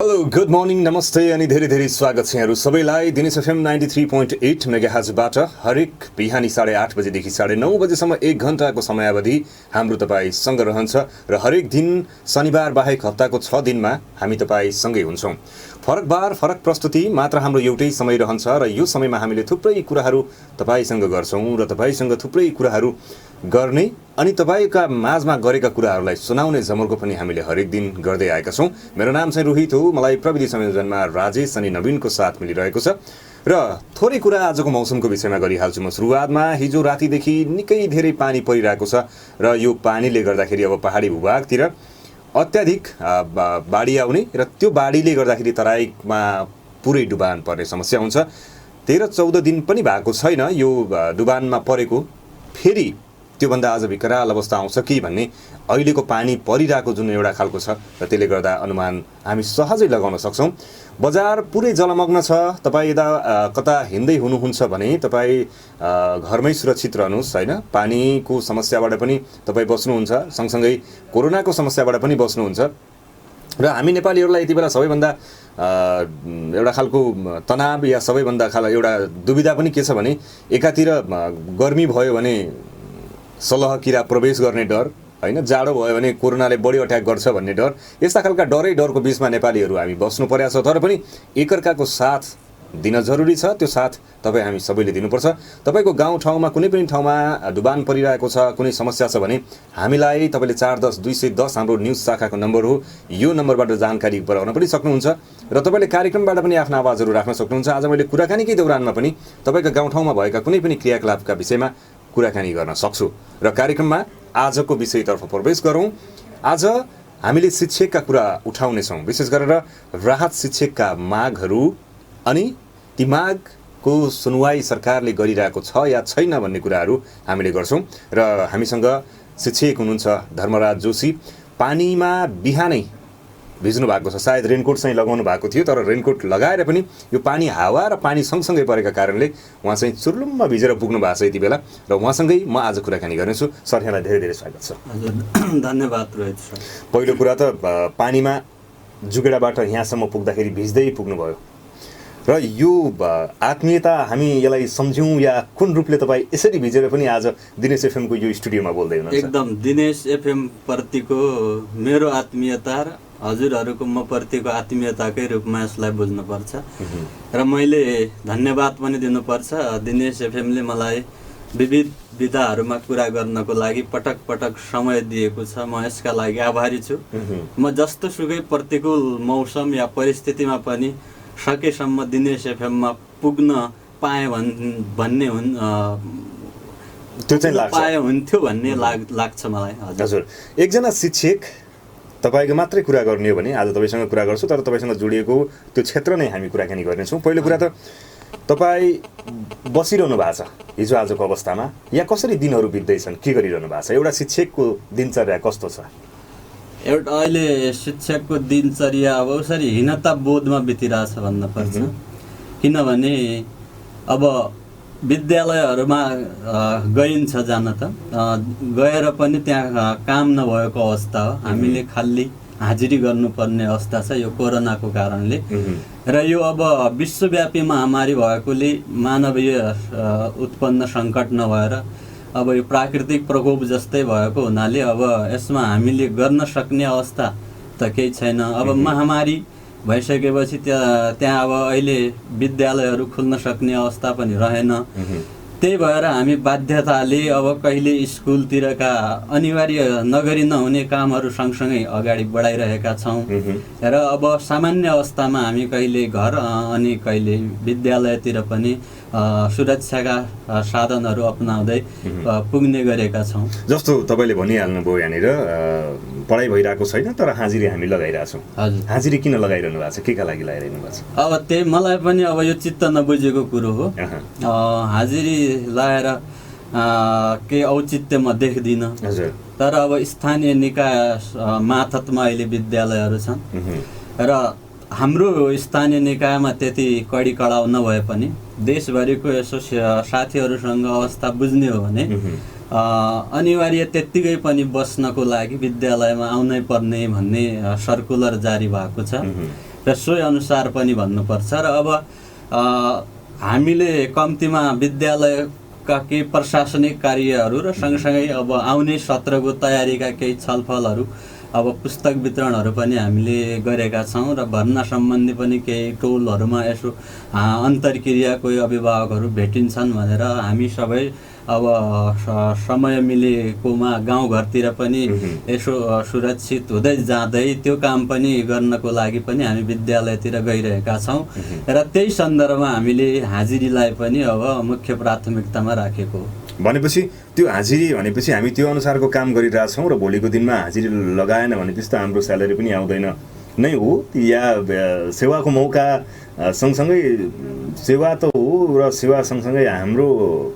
Hello good morning नमस्ते अनि धेरै धेरै स्वागत छ यहाँहरू सबैलाई दिनेश एफएम 93.8 मेगाहर्जबाट हरेक बिहानी 8:30 बजेदेखि 9:30 बजेसम्म 1 घण्टाको समयावधि हाम्रो तपाईसँग रहन्छ र हरेक दिन शनिबार बाहेक हप्ताको 6 दिनमा हामी तपाईसँगै हुन्छौँ। फरक बार फरक प्रस्तुति मात्र हाम्रो एउटै समय रहन्छ र यो समयमा हामीले थुप्रै कुराहरू तपाईसँग गर्छौँ र तपाईसँग थुप्रै कुराहरू गर्ने अनि तपाईका माझमा गरेका कुराहरूलाई सुनाउने जमर्को पनि हामीले हरेक दिन गर्दै आएका छौँ। मेरो नाम चाहिँ रोहित हो। मलाई प्रविधि संयोजनमा राजेश अनि नवीनको साथ मिलिरहेको छ र थोरै कुरा आजको मौसमको विषयमा गरिहाल्छु म सुरुवातमा। हिजो रातिदेखि निकै धेरै पानी परिरहेको छ र यो पानीले गर्दाखेरि अब पहाडी भूभागतिर अत्याधिक बाढी आउने र त्यो बाढीले गर्दाखेरि तराईमा पुरै डुबान पर्ने समस्या हुन्छ। 13-14 दिन पनि भएको छैन यो डुबानमा परेको, फेरि त्योभन्दा अझ विकराल अवस्था आउँछ कि भन्ने अहिलेको पानी परिरहेको जुन एउटा खालको छ र त्यसले गर्दा अनुमान हामी सहजै लगाउन सक्छौँ। बजार पुरै जलमग्न छ। तपाईँ यता कता हिँड्दै हुनुहुन्छ भने तपाईँ घरमै सुरक्षित रहनुहोस् होइन। पानीको समस्याबाट पनि तपाईँ बस्नुहुन्छ, सँगसँगै कोरोनाको समस्याबाट पनि बस्नुहुन्छ। र हामी नेपालीहरूलाई यति बेला सबैभन्दा एउटा खालको तनाव या सबैभन्दा एउटा दुविधा पनि के छ भने एकातिर गर्मी भयो भने सलह किरा प्रवेश गर्ने डर होइन, जाडो भयो भने कोरोनाले बढी अट्याक गर्छ भन्ने डर, यस्ता खालका डरको बिचमा नेपालीहरू हामी बस्नु परेको छ। तर पनि एकअर्काको साथ दिन जरुरी छ। त्यो साथ तपाईँ हामी सबैले दिनुपर्छ। तपाईँको गाउँठाउँमा कुनै पनि ठाउँमा डुबान परिरहेको छ, कुनै समस्या छ भने हामीलाई तपाईँले 410-210 हाम्रो न्युज शाखाको नम्बर हो, यो नम्बरबाट जानकारी गराउन पनि सक्नुहुन्छ र तपाईँले कार्यक्रमबाट पनि आफ्ना आवाजहरू राख्न सक्नुहुन्छ। आज मैले कुराकानीकै दौरानमा पनि तपाईँका गाउँठाउँमा भएका कुनै पनि क्रियाकलापका विषयमा कुराकानी गर्न सक्छु र कार्यक्रममा आजको विषयतर्फ प्रवेश गरौँ। आज हामीले शिक्षकका कुरा उठाउनेछौँ, विशेष गरेर राहत शिक्षकका मागहरू अनि ती मागको सुनवाई सरकारले गरिरहेको छ या छैन भन्ने कुराहरू हामीले गर्छौँ। र हामीसँग शिक्षक हुनुहुन्छ धर्मराज जोशी। पानीमा बिहानै भिज्नु भएको छ, सायद रेनकोट चाहिँ लगाउनु भएको थियो, तर रेनकोट लगाएर पनि यो पानी हावा र पानी सँगसँगै परेका कारणले उहाँ चाहिँ चुर्लुम्म भिजेर पुग्नु भएको छ यति बेला र उहाँसँगै म आज कुराकानी गर्नेछु। सर, यहाँलाई धेरै धेरै स्वागत छ। हजुर, धन्यवाद रोहित सर। पहिलो कुरा त पानीमा जुगेडाबाट यहाँसम्म पुग्दाखेरि भिज्दै पुग्नुभयो र यो आत्मीयता हामी यसलाई सम्झ्यौँ या कुन रूपले तपाईँ यसरी भिजेर पनि आज दिनेश एफएमको यो स्टुडियोमा बोल्दै हुनुहुन्छ? एकदम दिनेश एफएम प्रतिको मेरो आत्मीयता र हजुरहरूको म प्रतिको आत्मीयताकै रूपमा यसलाई बुझ्नुपर्छ र मैले धन्यवाद पनि दिनुपर्छ। दिनेश एफएमले मलाई विविध विधाहरूमा कुरा गर्नको लागि पटक पटक समय दिएको छ, म यसका लागि आभारी छु। म जस्तो सुकै प्रतिकूल मौसम या परिस्थितिमा पनि सकेसम्म दिनेश एफएममा पुग्न पाएँ भन्ने त्यो चाहिँ पाए हुन्थ्यो भन्ने लाग्छ मलाई। हजुर, एकजना शिक्षक तपाईँको मात्रै कुरा गर्ने हो भने आज तपाईँसँग कुरा गर्छु, तर तपाईँसँग जोडिएको त्यो क्षेत्र नै हामी कुराकानी गर्नेछौँ। पहिलो कुरा त तपाईँ बसिरहनु भएको छ हिजो आजको अवस्थामा या कसरी दिनहरू बित्दैछन्, के गरिरहनु भएको छ? एउटा शिक्षकको दिनचर्या कस्तो छ? एउटा अहिले शिक्षकको दिनचर्या अब उसरी हीनता बोधमा बितिरहेछ भन्नुपर्छ। किनभने अब विद्यालयहरूमा गइन्छ जान त गएर पनि त्यहाँ काम नभएको अवस्था हो। हामीले खाली हाजिरी गर्नुपर्ने अवस्था छ यो कोरोनाको कारणले र यो अब विश्वव्यापी महामारी भएकोले मानवीय उत्पन्न सङ्कट नभएर अब यो प्राकृतिक प्रकोप जस्तै भएको हुनाले अब यसमा हामीले गर्न सक्ने अवस्था त केही छैन। अब महामारी भइसकेपछि त्यहाँ अब अहिले विद्यालयहरू खुल्न सक्ने अवस्था पनि रहेन। त्यही भएर हामी बाध्यताले अब कहिले स्कुलतिरका अनिवार्य नगरी नहुने कामहरू सँगसँगै अगाडि बढाइरहेका छौँ र अब सामान्य अवस्थामा हामी कहिले घर अनि कहिले विद्यालयतिर पनि सुरक्षाका साधनहरू अपनाउँदै पुग्ने गरेका छौँ। जस्तो तपाईँले भनिहाल्नुभयो यहाँनिर पढाइ भइरहेको छैन तर हाजिरी हामी लगाइरहेछौँ। हजुर, हाजिरी किन लगाइरहनु भएको छ, के का लागि लगाइरहनु भएको छ? अब त्यही मलाई पनि अब यो चित्त नबुझेको कुरो हो। हाजिरी लगाएर केही औचित्य म देख्दिनँ। हजुर, तर अब स्थानीय निकाय मार्फतमा अहिले विद्यालयहरू छन् र हाम्रो स्थानीय निकायमा त्यति कडी कडाउ नभए पनि देशभरिको यसो साथीहरूसँग अवस्था बुझ्ने हो भने अनिवार्य त्यत्तिकै पनि बस्नको लागि विद्यालयमा आउनै पर्ने भन्ने सर्कुलर जारी भएको छ र सोही अनुसार पनि भन्नुपर्छ। र अब हामीले कम्तीमा विद्यालयका केही प्रशासनिक कार्यहरू र सँगसँगै अब आउने सत्रको तयारीका केही छलफलहरू, अब पुस्तक वितरणहरू पनि हामीले गरेका छौँ र भर्ना सम्बन्धी पनि केही टोलहरूमा यसो अन्तर्क्रिया कोही अभिभावकहरू भेटिन्छन् भनेर हामी सबै अब समय मिलेकोमा गाउँघरतिर पनि यसो सुरक्षित हुँदै जाँदै त्यो काम पनि गर्नको लागि पनि हामी विद्यालयतिर गइरहेका छौँ र त्यही सन्दर्भमा हामीले हाजिरीलाई पनि अब मुख्य प्राथमिकतामा राखेको हो। भनेपछि त्यो हाजिरी भनेपछि हामी त्यो अनुसारको काम गरिरहेछौँ र भोलिको दिनमा हाजिरी लगाएन भनेपछि त हाम्रो स्यालेरी पनि आउँदैन नै हो, या सेवाको मौका सँगसँगै सेवा त हो र सेवा सँगसँगै हाम्रो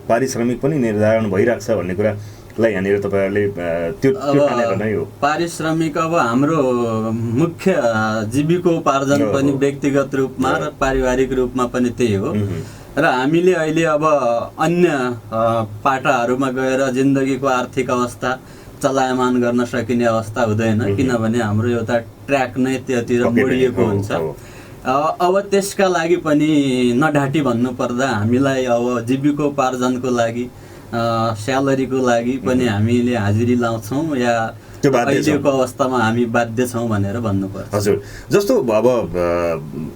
पारिश्रमिक पनि निर्धारण भइरहेको छ भन्ने कुरालाई यहाँनिर तपाईँहरूले त्यो ठानेर नै हो। पारिश्रमिक अब हाम्रो मुख्य जीविकोपार्जन पनि व्यक्तिगत रूपमा र पारिवारिक रूपमा पनि त्यही हो र हामीले अहिले अब अन्य पाटाहरूमा गएर जिन्दगीको आर्थिक अवस्था चलायमान गर्न सकिने अवस्था हुँदैन, किनभने हाम्रो एउटा ट्र्याक नै त्योतिर मोडिएको हुन्छ। अब त्यसका लागि पनि नढाँटी भन्नुपर्दा हामीलाई अब जीविकोपार्जनको लागि स्यालेरीको लागि पनि हामीले हाजिरी लाउँछौँ या अहिलेको अवस्थामा हामी बाध्य छौँ भनेर भन्नुपर्छ। हजुर, जस्तो अब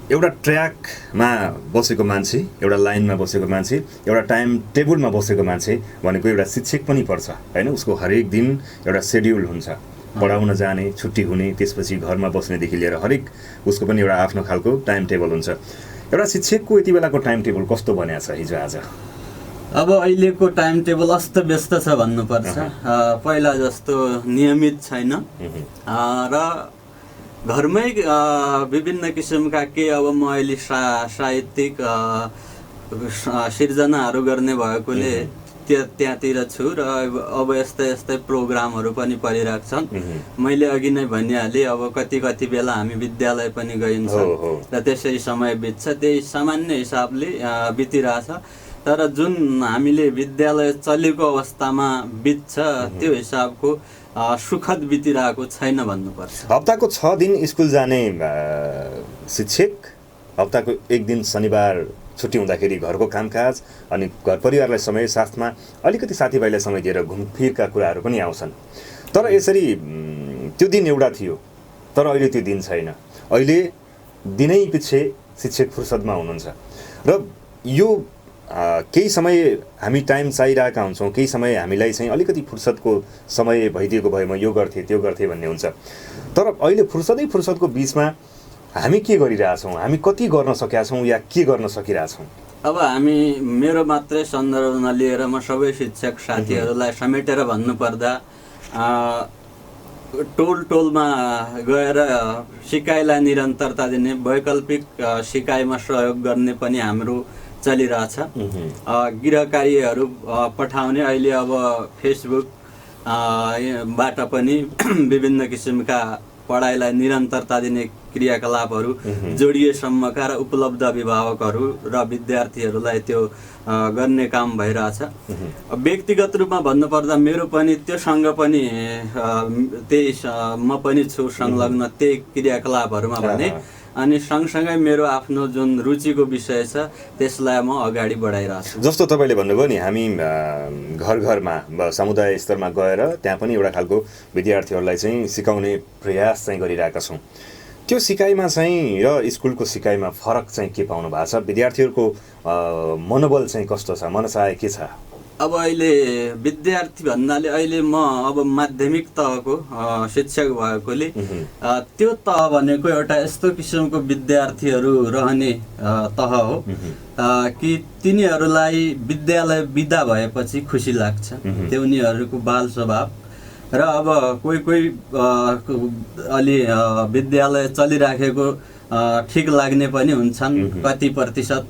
एउटा ट्र्याकमा बसेको मान्छे, एउटा लाइनमा बसेको मान्छे, एउटा टाइम टेबलमा बसेको मान्छे भनेको एउटा शिक्षक पनि पर्छ होइन। उसको हरेक दिन एउटा सेड्युल हुन्छ, पढाउन जाने, छुट्टी हुने, त्यसपछि घरमा बस्नेदेखि लिएर हरेक उसको पनि एउटा आफ्नो खालको टाइम टेबल हुन्छ। एउटा शिक्षकको यति बेलाको टाइम टेबल कस्तो बनिएको छ हिजो आज? अब अहिलेको टाइम टेबल अस्तव्यस्त छ भन्नुपर्छ। पहिला जस्तो नियमित छैन र घरमै विभिन्न किसिमका के अब म अहिले साहित्यिक सिर्जनाहरू गर्ने भएकोले त्यहाँतिर छु र अब यस्तै प्रोग्रामहरू पनि परिरहेको छन्। मैले अघि नै भनिहालेँ, अब कति बेला हामी विद्यालय पनि गइन्छ र त्यसै समय बित्छ, त्यही सामान्य हिसाबले बितिरहेछ। तर जुन हामीले विद्यालय चलेको अवस्थामा बित्छ त्यो हिसाबको सुखद बितिरहेको छैन भन्नुपर्छ। हप्ताको 6 दिन स्कुल जाने शिक्षक, हप्ताको 1 दिन शनिबार छुट्टी हुँदाखेरि घरको कामकाज अनि घर परिवारलाई समय, साथमा अलिकति साथीभाइलाई समय दिएर घुमफिरका कुराहरू पनि आउँछन्। तर यसरी त्यो दिन एउटा थियो, तर अहिले त्यो दिन छैन। अहिले दिनै पछि शिक्षक फुर्सदमा हुनुहुन्छ र यो केही समय हामी टाइम चाहिरहेका हुन्छौँ, केही समय हामीलाई चाहिँ अलिकति फुर्सदको समय भइदिएको भए म यो गर्थेँ त्यो गर्थेँ भन्ने हुन्छ। तर अहिले फुर्सदको बिचमा हामी के गरिरहेछौँ, हामी कति गर्न सकेका छौँ या के गर्न सकिरहेछौँ? अब हामी मेरो मात्रै सन्दर्भ नलिएर म सबै शिक्षक साथीहरूलाई समेटेर भन्नुपर्दा टोलमा गएर सिकाइलाई निरन्तरता दिने, वैकल्पिक सिकाइमा सहयोग गर्ने पनि हाम्रो चलिरहेछ। गृहकार्यहरू पठाउने, अहिले अब फेसबुकबाट पनि विभिन्न किसिमका पढाइलाई निरन्तरता दिने क्रियाकलापहरू जोडिएसम्मका र उपलब्ध अभिभावकहरू र विद्यार्थीहरूलाई त्यो गर्ने काम भइरहेछ। व्यक्तिगत रूपमा भन्नुपर्दा मेरो पनि त्योसँग पनि त्यही म पनि छु संलग्न त्यही क्रियाकलापहरूमा भने, अनि सँगसँगै मेरो आफ्नो जुन रुचिको विषय छ त्यसलाई म अगाडि बढाइरहेको छु। जस्तो तपाईँले भन्नुभयो नि, हामी घरमा समुदाय स्तरमा गएर त्यहाँ पनि एउटा खालको विद्यार्थीहरूलाई चाहिँ सिकाउने प्रयास चाहिँ गरिरहेका छौँ। त्यो सिकाइमा चाहिँ र स्कुलको सिकाइमा फरक चाहिँ के पाउनु भएको छ? विद्यार्थीहरूको मनोबल चाहिँ कस्तो छ, मनसाय के छ? अब अहिले विद्यार्थी भन्नाले अहिले म अब माध्यमिक तहको शिक्षक भएकोले त्यो तह भनेको एउटा यस्तो किसिमको विद्यार्थीहरू रहने तह हो कि तिनीहरूलाई विद्यालय बिदा भएपछि खुसी लाग्छ, त्यो उनीहरूको बाल स्वभाव। र अब कोही अलि विद्यालय चलिराखेको ठिक लाग्ने पनि हुन्छन्, कति प्रतिशत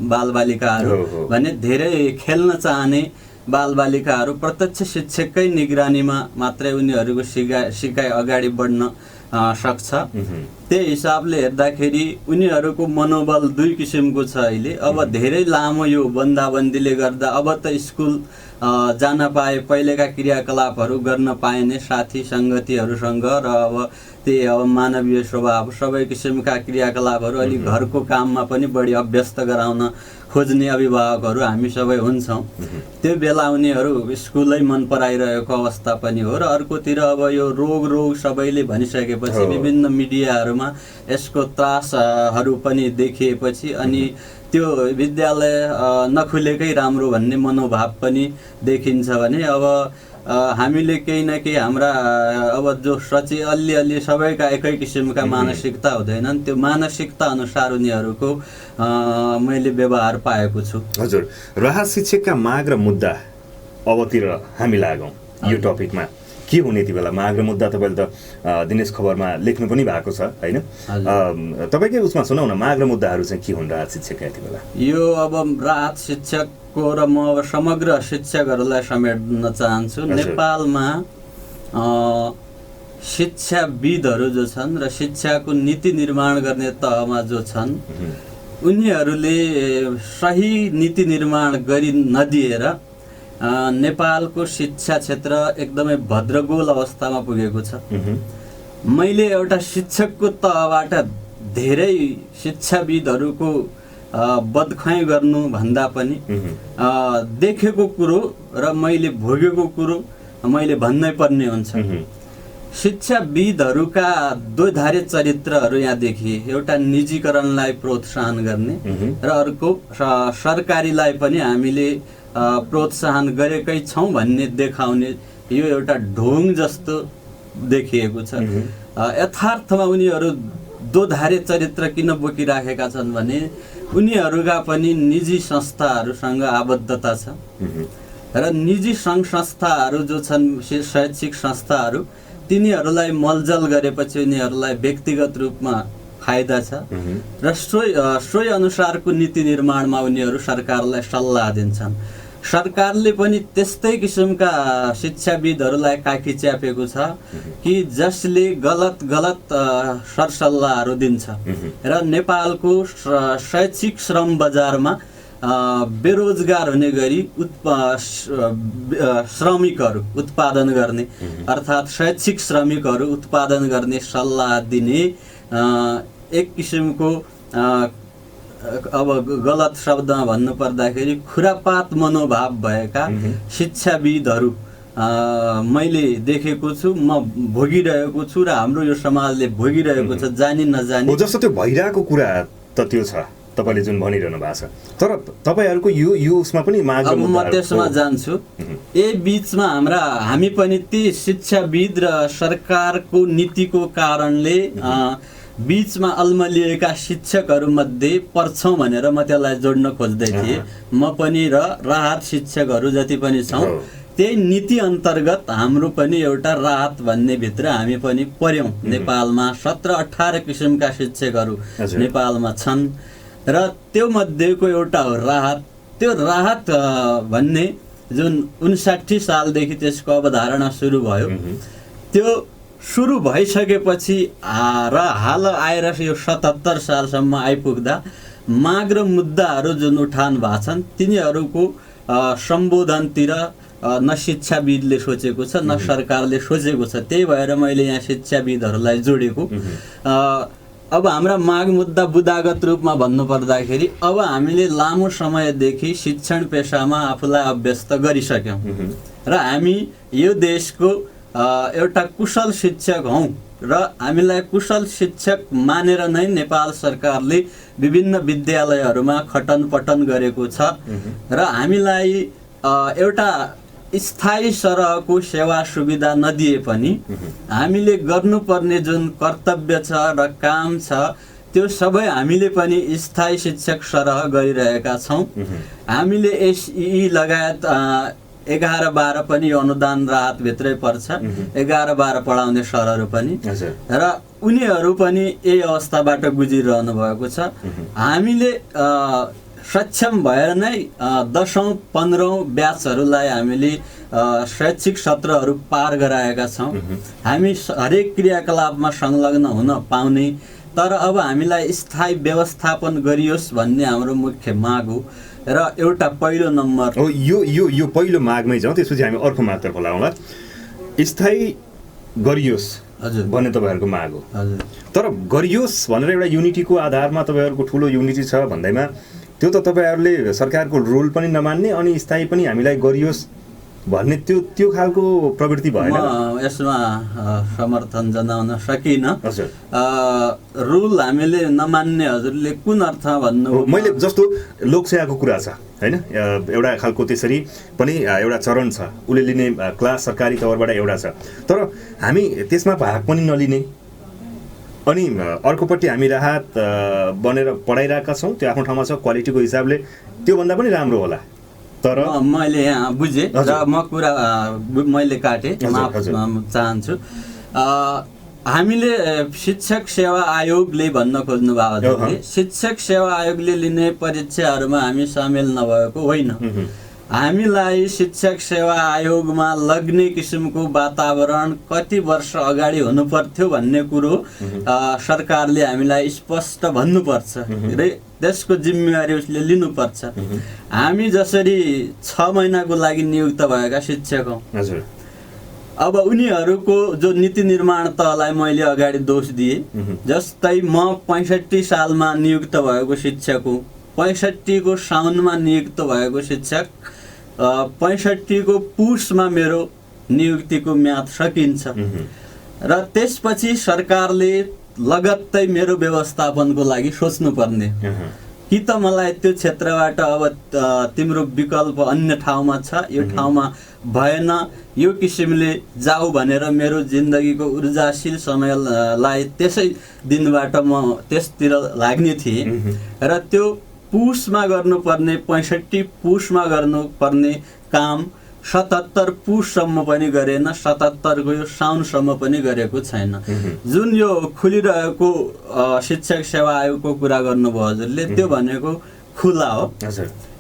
बालबालिकाहरू भने धेरै खेल्न चाहने बालबालिकाहरू प्रत्यक्ष शिक्षककै निगरानीमा मात्रै उनीहरूको सिकाइ अगाडि बढ्न सक्छ। त्यही हिसाबले हेर्दाखेरि उनीहरूको मनोबल दुई किसिमको छ अहिले। अब धेरै लामो यो बन्दाबन्दीले गर्दा अब त स्कुल जान पाए, पहिलेका क्रियाकलापहरू गर्न पाइने साथी सङ्गतिहरूसँग, र अब त्यही अब मानवीय स्वभाव सबै किसिमका क्रियाकलापहरू अलि घरको काममा पनि बढी अभ्यस्त गराउन खोज्ने अभिभावकहरू हामी सबै हुन्छौँ। त्यो बेला उनीहरू स्कुलै मन पराइरहेको अवस्था पनि हो, र अर्कोतिर अब यो रोग सबैले भनिसकेपछि विभिन्न मिडियाहरूमा यसको त्रासहरू पनि देखिएपछि अनि त्यो विद्यालय नखुलेकै राम्रो भन्ने मनोभाव पनि देखिन्छ भने अब हामीले केही न केही हाम्रा अब जो अलि सबैका एकै किसिमका मानसिकता हुँदैनन्, त्यो मानसिकता अनुसार उनीहरूको मैले व्यवहार पाएको छु। हजुर, राहत शिक्षकका माग र मुद्दा अबतिर हामी लागौँ यो टपिकमा। के हुने यति बेला माग र मुद्दा? तपाईँले त दिनेश खबरमा लेख्नु पनि भएको छ होइन? तपाईँकै उसमा सुनाउ न, माग र मुद्दाहरू चाहिँ के हुन् राहत शिक्षकका यति बेला? यो अब राहत शिक्षकको र म अब समग्र शिक्षकहरूलाई समेट्न चाहन्छु। नेपालमा शिक्षाविदहरू जो छन् र शिक्षाको नीति निर्माण गर्ने तहमा जो छन्, उनीहरूले सही नीति निर्माण गरी नदिएर नेपालको शिक्षा क्षेत्र एकदमै भद्रगोल अवस्थामा पुगेको छ। मैले एउटा शिक्षकको तहबाट धेरै शिक्षाविदहरूको बदखुवाइ गर्नु भन्दा पनि देखेको कुरो र मैले भोगेको कुरो मैले भन्नै पर्ने हुन्छ। शिक्षाविदहरूका द्वैधारे चरित्रहरू यहाँ देखिए। एउटा निजीकरणलाई प्रोत्साहन गर्ने र अर्को सरकारीलाई पनि हामीले प्रोत्साहन गरेकै छौँ भन्ने देखाउने यो एउटा ढोङ जस्तो देखिएको छ। यथार्थमा उनीहरू दोधारे चरित्र किन बोकिराखेका छन् भने उनीहरूका पनि निजी संस्थाहरूसँग आबद्धता छ र निजी सङ्घ संस्थाहरू जो छन् शैक्षिक संस्थाहरू, तिनीहरूलाई मलजल गरेपछि उनीहरूलाई व्यक्तिगत रूपमा फाइदा छ र सोही अनुसारको नीति निर्माणमा उनीहरू सरकारलाई सल्लाह दिन्छन्। सरकारले पनि त्यस्तै किसिमका शिक्षाविदहरूलाई काखी च्यापेको छ कि जसले गलत सरसल्लाहहरू दिन्छ र नेपालको शैक्षिक श्रम बजारमा बेरोजगार हुने गरी श्रमिकहरू उत्पादन गर्ने अर्थात् शैक्षिक श्रमिकहरू उत्पादन गर्ने सल्लाह दिने एक किसिमको अब गलत शब्दमा भन्नु पर्दाखेरि खुरापात मनोभाव भएका शिक्षाविदहरू मैले देखेको छु, म भोगिरहेको छु र हाम्रो यो समाजले भोगिरहेको छ जानी नजानी। जस्तो त्यो भइरहेको कुरा त त्यो छ तपाईँले जुन भनिरहनु भएको छ, तर तपाईँहरूको यो उसमा पनि माग र मुद्दा। म त्यसमा जान्छु। यही बिचमा हामी पनि ती शिक्षाविद र सरकारको नीतिको कारणले बीचमा अल्मलिएका शिक्षकहरूमध्ये पर्छौँ भनेर म त्यसलाई जोड्न खोज्दै थिएँ। म पनि र राहत शिक्षकहरू जति पनि छौँ त्यही नीति अन्तर्गत हाम्रो पनि एउटा राहत भन्ने भित्र हामी पनि पर्यौँ। नेपालमा 17-18 किसिमका शिक्षकहरू नेपालमा छन् र त्यो मध्येको एउटा हो राहत। त्यो राहत भन्ने जुन 59 सालदेखि त्यसको अवधारणा सुरु भयो, त्यो सुरु भइसकेपछि र हाल आएर यो 77 सालसम्म आइपुग्दा माग र मुद्दाहरू जुन उठान भएको छन् तिनीहरूको सम्बोधनतिर न शिक्षाविदले सोचेको छ न सरकारले सोचेको छ। त्यही भएर मैले यहाँ शिक्षाविदहरूलाई जोडेको। अब हाम्रा माग मुद्दा बुदागत रूपमा भन्नुपर्दाखेरि अब हामीले लामो समयदेखि शिक्षण पेसामा आफूलाई अभ्यस्त गरिसक्यौँ र हामी यो देशको एउटा कुशल शिक्षक हौँ र हामीलाई कुशल शिक्षक मानेर नै नेपाल सरकारले विभिन्न विद्यालयहरूमा खटनपटन गरेको छ र हामीलाई एउटा स्थायी सरहको सेवा सुविधा नदिए पनि हामीले गर्नुपर्ने जुन कर्तव्य छ र काम छ त्यो सबै हामीले पनि स्थायी शिक्षक सरह गरिरहेका छौँ। हामीले एसई लगायत 11-12 पनि अनुदान राहतभित्रै पर्छ, 11-12 पढाउने सरहरू पनि र उनीहरू पनि यही अवस्थाबाट गुजिरहनु भएको छ। हामीले सक्षम भएर नै 10औं 15औं ब्याचहरूलाई हामीले शैक्षिक सत्रहरू पार गराएका छौँ। हामी हरेक क्रियाकलापमा संलग्न हुन पाउने, तर अब हामीलाई स्थायी व्यवस्थापन गरियोस् भन्ने हाम्रो मुख्य माग हो र एउटा पहिलो नम्बर हो यो पहिलो मागमै जाउँ, त्यसपछि हामी अर्को मागतर्फ लागौँला। स्थायी गरियोस् हजुर भन्ने तपाईँहरूको माग हो। हजुर तर गरियोस् भनेर एउटा युनिटीको आधारमा तपाईँहरूको ठुलो युनिटी छ भन्दैमा त्यो त तपाईँहरूले सरकारको रोल पनि नमान्ने अनि स्थायी पनि हामीलाई गरियोस् भन्ने त्यो खालको प्रवृत्ति भएन। म यसमा समर्थन जनाउन सकिनँ। हजुर रुल हामीले नमान्ने हजुरले कुन अर्थ भन्नु? मैले जस्तो लोकसेवाको कुरा छ हैन, एउटा खालको त्यसरी पनि एउटा चरण छ, उसले लिने क्लास सरकारी तवरबाट एउटा छ, तर हामी त्यसमा भाग पनि नलिने अनि अर्कोपट्टि हामी राहत बनेर पढाइरहेका छौँ, त्यो आफ्नो ठाउँमा छ, क्वालिटीको हिसाबले त्योभन्दा पनि राम्रो होला। तर मैले यहाँ बुझेँ र म कुरा मैले काटेँ, माफ चाहन्छु। हामीले शिक्षक सेवा आयोगले भन्न खोज्नु भएको शिक्षक सेवा आयोगले लिने परीक्षाहरूमा हामी सामेल नभएको होइन। हामीलाई शिक्षक सेवा आयोगमा लग्ने किसिमको वातावरण कति वर्ष अगाडि हुनु पर्थ्यो भन्ने कुरो सरकारले हामीलाई स्पष्ट भन्नुपर्छ र त्यसको जिम्मेवारी उसले लिनुपर्छ। हामी जसरी 6 महिनाको लागि नियुक्त भएका शिक्षक हौँ, अब उनीहरूको जो नीति निर्माण तहलाई मैले अगाडि दोष दिएँ, जस्तै म 65 सालमा नियुक्त भएको शिक्षक हुँ, 65 को साउनमा नियुक्त भएको शिक्षक, 65 को पुसमा मेरो नियुक्तिको म्याद सकिन्छ र त्यसपछि सरकारले लगत्तै मेरो व्यवस्थापनको लागि सोच्नुपर्ने कि त मलाई त्यो क्षेत्रबाट अब तिम्रो विकल्प अन्य ठाउँमा छ, यो ठाउँमा भएन, यो किसिमले जाऊ भनेर मेरो जिन्दगीको ऊर्जाशील समयलाई त्यसै दिनबाट म त्यसतिर लाग्ने थिएँ र त्यो पुसमा गर्नुपर्ने 65 पुसमा गर्नुपर्ने काम 77 पुससम्म पनि गरेन, 77 को यो साउनसम्म पनि गरेको छैन। जुन यो खुलिरहेको शिक्षक सेवा आयोगको कुरा गर्नुभयो हजुरले, त्यो भनेको खुला हो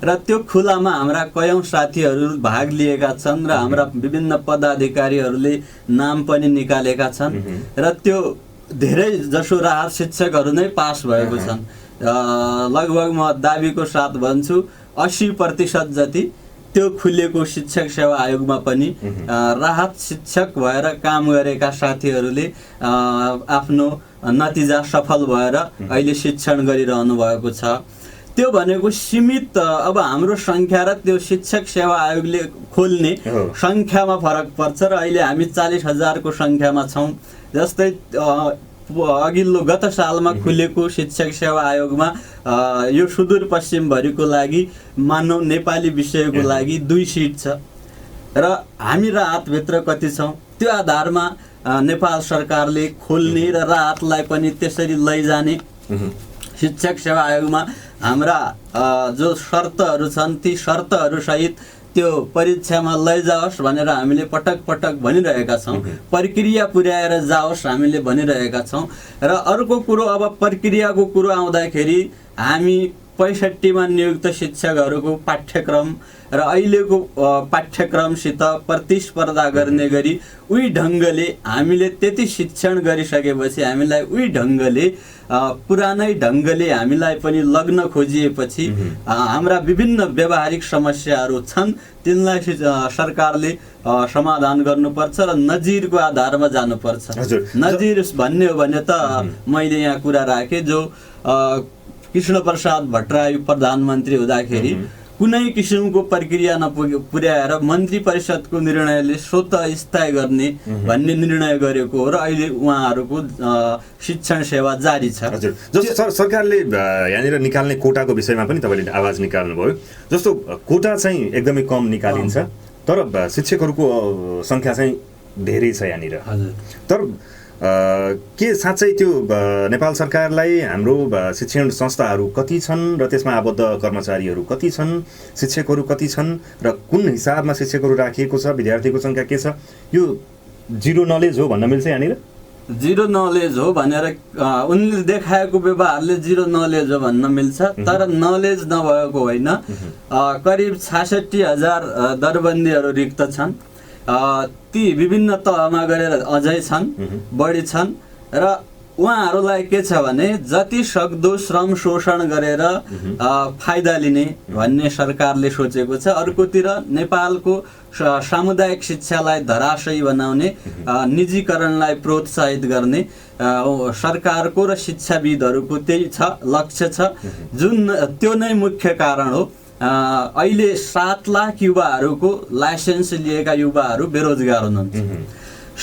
र त्यो खुलामा हाम्रा कयौं साथीहरू भाग लिएका छन् र हाम्रा विभिन्न पदाधिकारीहरूले नाम पनि निकालेका छन् र त्यो धेरै जसो राहत शिक्षकहरू नै पास भएको छन्। लगभग म दाबीको साथ भन्छु 80% जति त्यो खुलेको शिक्षक सेवा आयोगमा पनि राहत शिक्षक भएर काम गरेका साथीहरूले आफ्नो नतिजा सफल भएर अहिले शिक्षण गरिरहनु भएको छ। त्यो भनेको सीमित, अब हाम्रो संख्या र त्यो शिक्षक सेवा आयोगले खोल्ने संख्यामा फरक पर्छ र अहिले हामी 40,000 को संख्यामा छौँ। जस्तै अघिल्लो गत सालमा खुलेको शिक्षक सेवा आयोगमा यो सुदूरपश्चिमभरिको लागि मानव नेपाली विषयको लागि 2 सिट छ र हामी राहतभित्र कति छौँ, त्यो आधारमा नेपाल सरकारले खोल्ने र राहतलाई पनि त्यसरी लैजाने। शिक्षक सेवा आयोगमा हाम्रा जो शर्तहरू छन् ती शर्तहरू सहित त्यो परीक्षामा लैजाओस् भनेर हामीले पटक पटक भनिरहेका छौँ, प्रक्रिया पुर्याएर जाओस् हामीले भनिरहेका छौँ। र अर्को कुरो, अब प्रक्रियाको कुरो आउँदाखेरि हामी 65 मा नियुक्त शिक्षकहरूको पाठ्यक्रम र अहिलेको पाठ्यक्रमसित प्रतिस्पर्धा गर्ने गरी उही ढङ्गले हामीले त्यति शिक्षण गरिसकेपछि हामीलाई उही ढङ्गले पुरानै ढङ्गले हामीलाई पनि लग्न खोजिएपछि हाम्रा विभिन्न व्यावहारिक समस्याहरू छन्, तिनलाई सरकारले समाधान गर्नुपर्छ र नजिरको आधारमा जानुपर्छ। नजिर भन्ने हो भने त मैले यहाँ कुरा राखेँ, जो कृष्ण प्रसाद भट्टराई प्रधानमन्त्री हुँदाखेरि कुनै किसिमको प्रक्रिया नपुर्याएर मन्त्री परिषदको निर्णयले स्वतः स्थायी गर्ने भन्ने निर्णय गरेको हो र अहिले उहाँहरूको शिक्षण सेवा जारी छ। हजुर, जस्तो सरकारले यहाँनिर निकाल्ने कोटाको विषयमा पनि तपाईँले आवाज निकाल्नुभयो। जस्तो कोटा चाहिँ एकदमै कम निकालिन्छ तर शिक्षकहरूको सङ्ख्या चाहिँ धेरै छ यहाँनिर। तर के साँच्चै त्यो नेपाल सरकारलाई हाम्रो शिक्षण संस्थाहरू कति छन् र त्यसमा आबद्ध कर्मचारीहरू कति छन्, शिक्षकहरू कति छन् र कुन हिसाबमा शिक्षकहरू राखिएको छ, विद्यार्थीको सङ्ख्या के छ, यो जिरो नलेज हो भन्न मिल्छ यहाँनिर? जिरो नलेज हो भनेर उनले देखाएको व्यवहारले जिरो नलेज हो भन्न मिल्छ, तर नलेज नभएको होइन। करिब 66,000 दरबन्दीहरू रिक्त छन्, ती विभिन्न तहमा गरेर अझै छन्, बढी छन् र उहाँहरूलाई के छ भने जति सक्दो श्रम शोषण गरेर फाइदा लिने भन्ने सरकारले सोचेको छ। अर्कोतिर नेपालको सामुदायिक शिक्षालाई धराशयी बनाउने, निजीकरणलाई प्रोत्साहित गर्ने सरकारको र शिक्षाविदहरूको त्यही छ, लक्ष्य छ, जुन त्यो नै मुख्य कारण हो। अहिले 7 लाख युवाहरूको लाइसेन्स लिएका युवाहरू बेरोजगार हुनुहुन्छ।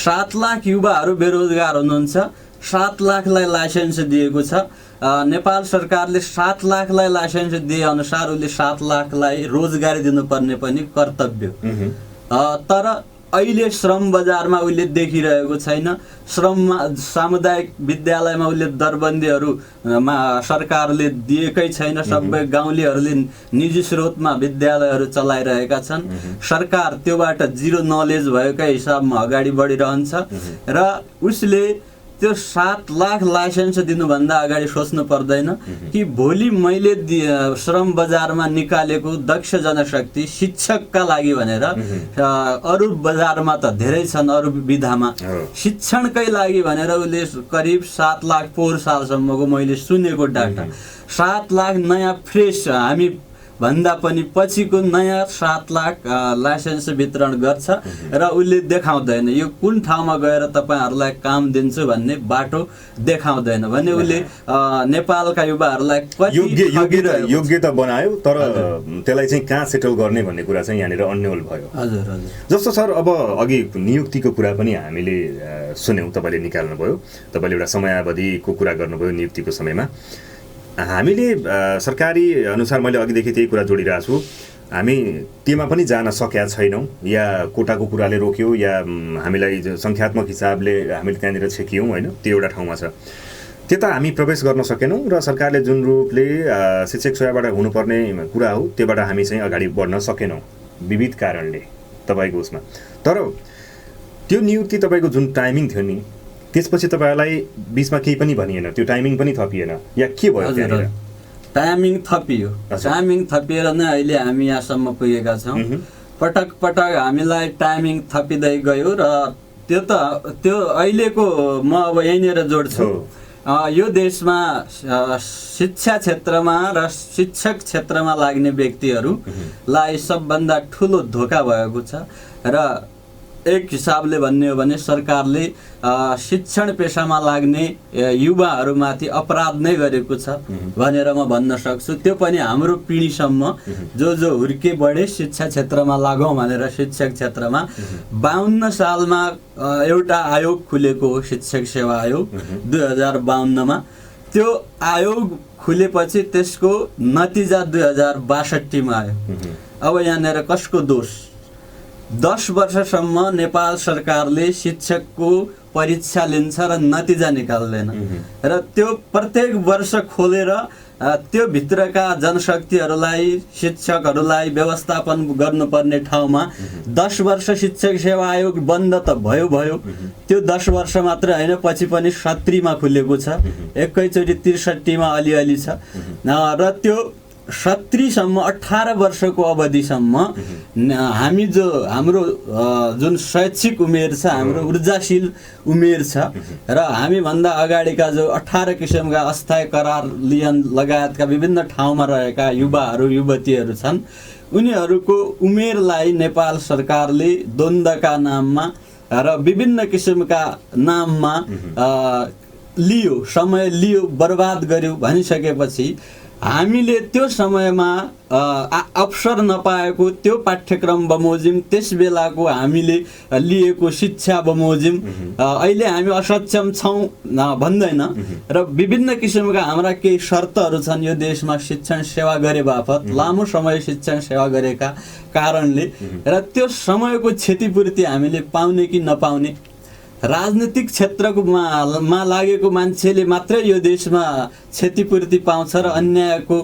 7 लाख युवाहरू बेरोजगार हुनुहुन्छ। 7 लाखलाई लाइसेन्स दिएको छ। नेपाल सरकारले 7 लाखलाई लाइसेन्स दिए अनुसार उसले 7 लाखलाई रोजगारी दिनुपर्ने पनि कर्तव्य। तर अहिले श्रम बजारमा उसले देखिरहेको छैन। श्रममा सामुदायिक विद्यालयमा उसले दरबन्दीहरूमा सरकारले दिएकै छैन। सबै गाउँलेहरूले निजी स्रोतमा विद्यालयहरू चलाइरहेका छन्। सरकार त्योबाट जिरो नलेज भएकै हिसाबमा अगाडि बढिरहन्छ र उसले त्यो 7 लाख लाइसेन्स दिनुभन्दा अगाडि सोच्नु पर्दैन कि भोलि मैले श्रम बजारमा निकालेको दक्ष जनशक्ति शिक्षकका लागि भनेर अरू बजारमा त धेरै छन्, अरू विधामा शिक्षणकै लागि भनेर उसले करिब 7 लाख पोहोर सालसम्मको मैले सुनेको डाटा 7 लाख नयाँ फ्रेस हामी भन्दा पनि पछिको नयाँ 7 लाख लाइसेन्स वितरण गर्छ र उसले देखाउँदैन यो कुन ठाउँमा गएर तपाईहरुलाई काम दिन्छु भन्ने बाटो देखाउँदैन भने उसले नेपालका युवाहरूलाई कति योग्यता बनायो तर त्यसलाई चाहिँ कहाँ सेटल गर्ने भन्ने कुरा चाहिँ यहाँनिर अन्यल भयो। हजुर हजुर। जस्तो सर अब अघि नियुक्तिको कुरा पनि हामीले सुन्यौं, तपाईले निकाल्नु भयो, तपाईले एउटा समयावधिको कुरा गर्नुभयो नियुक्तिको समयमा। हामीले सरकारी अनुसार मैले अघिदेखि त्यही कुरा जोडिरहेको छु, हामी त्यसमा पनि जान सकेका छैनौँ, या कोटाको कुराले रोक्यो या हामीलाई संख्यात्मक हिसाबले हामीले त्यहाँनिर छेकियौँ होइन, त्यो एउटा ठाउँमा छ। त्यता हामी प्रवेश गर्न सकेनौँ र सरकारले जुन रूपले शिक्षक सेवाबाट हुनुपर्ने कुरा हो त्योबाट हामी चाहिँ अगाडि बढ्न सकेनौँ विविध कारणले तपाईँको उसमा। तर त्यो नियुक्ति तपाईँको जुन टाइमिङ थियो नि त्यसपछि तपाईहरुलाई बीचमा केही पनि भनिएन, त्यो टाइमिङ पनि थपिएन या के भयो? टाइमिङ थपियो, टाइमिङ थपिएर नै अहिले हामी यहाँसम्म पुगेका छौँ। पटक पटक हामीलाई टाइमिङ थपिँदै गयो र त्यो अहिलेको म अब यहीँनिर जोड्छु। यो देशमा शिक्षा क्षेत्रमा र शिक्षक क्षेत्रमा लाग्ने व्यक्तिहरूलाई सबभन्दा ठुलो धोका भएको छ र एक हिसाबले भन्ने हो भने सरकारले शिक्षण पेशामा लाग्ने युवाहरूमाथि अपराध नै गरेको छ भनेर म भन्न सक्छु। त्यो पनि हाम्रो पिढीसम्म जो हुर्के बढे शिक्षा क्षेत्रमा लागौँ भनेर शिक्षक क्षेत्रमा 52 सालमा एउटा आयोग खुलेको हो, शिक्षक सेवा आयोग 2052 मा। त्यो आयोग खुलेपछि त्यसको नतिजा 2062 मा आयो। अब यहाँनिर कसको दोष? 10 वर्षसम्म नेपाल सरकारले शिक्षकको परीक्षा लिन्छ र नतिजा निकाल्दैन र त्यो प्रत्येक वर्ष खोलेर त्यो भित्रका जनशक्तिहरूलाई शिक्षकहरूलाई व्यवस्थापन गर्नुपर्ने ठाउँमा 10 वर्ष शिक्षक सेवा आयोग बन्द त भयो, त्यो 10 वर्ष मात्र होइन, पछि पनि 70 मा खुलेको छ, एकैचोटि 63 मा अलिअलि छ र त्यो 70 सम्म 18 वर्षको अवधिसम्म हामी हाम्रो जुन शैक्षिक उमेर छ, हाम्रो ऊर्जाशील उमेर छ र हामीभन्दा अगाडिका जो 18 किसिमका अस्थायी करार लियन लगायतका विभिन्न ठाउँमा रहेका युवाहरू युवतीहरू छन्, उनीहरूको उमेरलाई नेपाल सरकारले द्वन्द्वका नाममा र विभिन्न किसिमका नाममा लियो, समय लियो, बर्बाद गर्यो भनिसकेपछि हामीले त्यो समयमा अवसर नपाएको त्यो पाठ्यक्रम बमोजिम, त्यस बेलाको हामीले लिएको शिक्षा बमोजिम। अहिले हामी असक्षम छौँ भन्दैन र विभिन्न किसिमका हाम्रा केही शर्तहरू छन् यो देशमा शिक्षण सेवा गरे बापत, लामो समय शिक्षण सेवा गरेका कारणले, र त्यो समयको क्षतिपूर्ति हामीले पाउने कि नपाउने, राजनीतिक क्षेत्रको मा लागेको मान्छेले मात्रै यो देशमा क्षतिपूर्ति पाउँछ र अन्यायको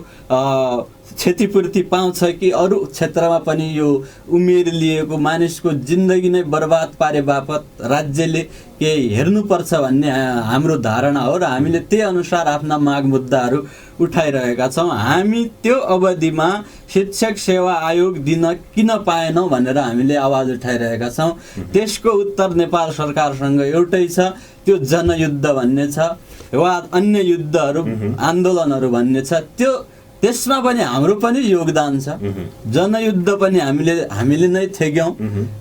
क्षतिपूर्ति पाउँछ कि अरू क्षेत्रमा पनि यो उमेर लिएको मानिसको जिन्दगी नै बर्बाद पारे बापत राज्यले केही हेर्नुपर्छ भन्ने हाम्रो धारणा हो र हामीले त्यही अनुसार आफ्ना माग मुद्दाहरू उठाइरहेका छौँ। हामी त्यो अवधिमा शिक्षक सेवा आयोग दिन किन पाएनौँ भनेर हामीले आवाज उठाइरहेका छौँ। त्यसको उत्तर नेपाल सरकारसँग एउटै छ, त्यो जनयुद्ध भन्ने छ। वा अन्य युद्धहरू आन्दोलनहरू भन्ने छ त्यसमा पनि हाम्रो पनि योगदान छ। जनयुद्ध पनि हामीले नै थेग्यौँ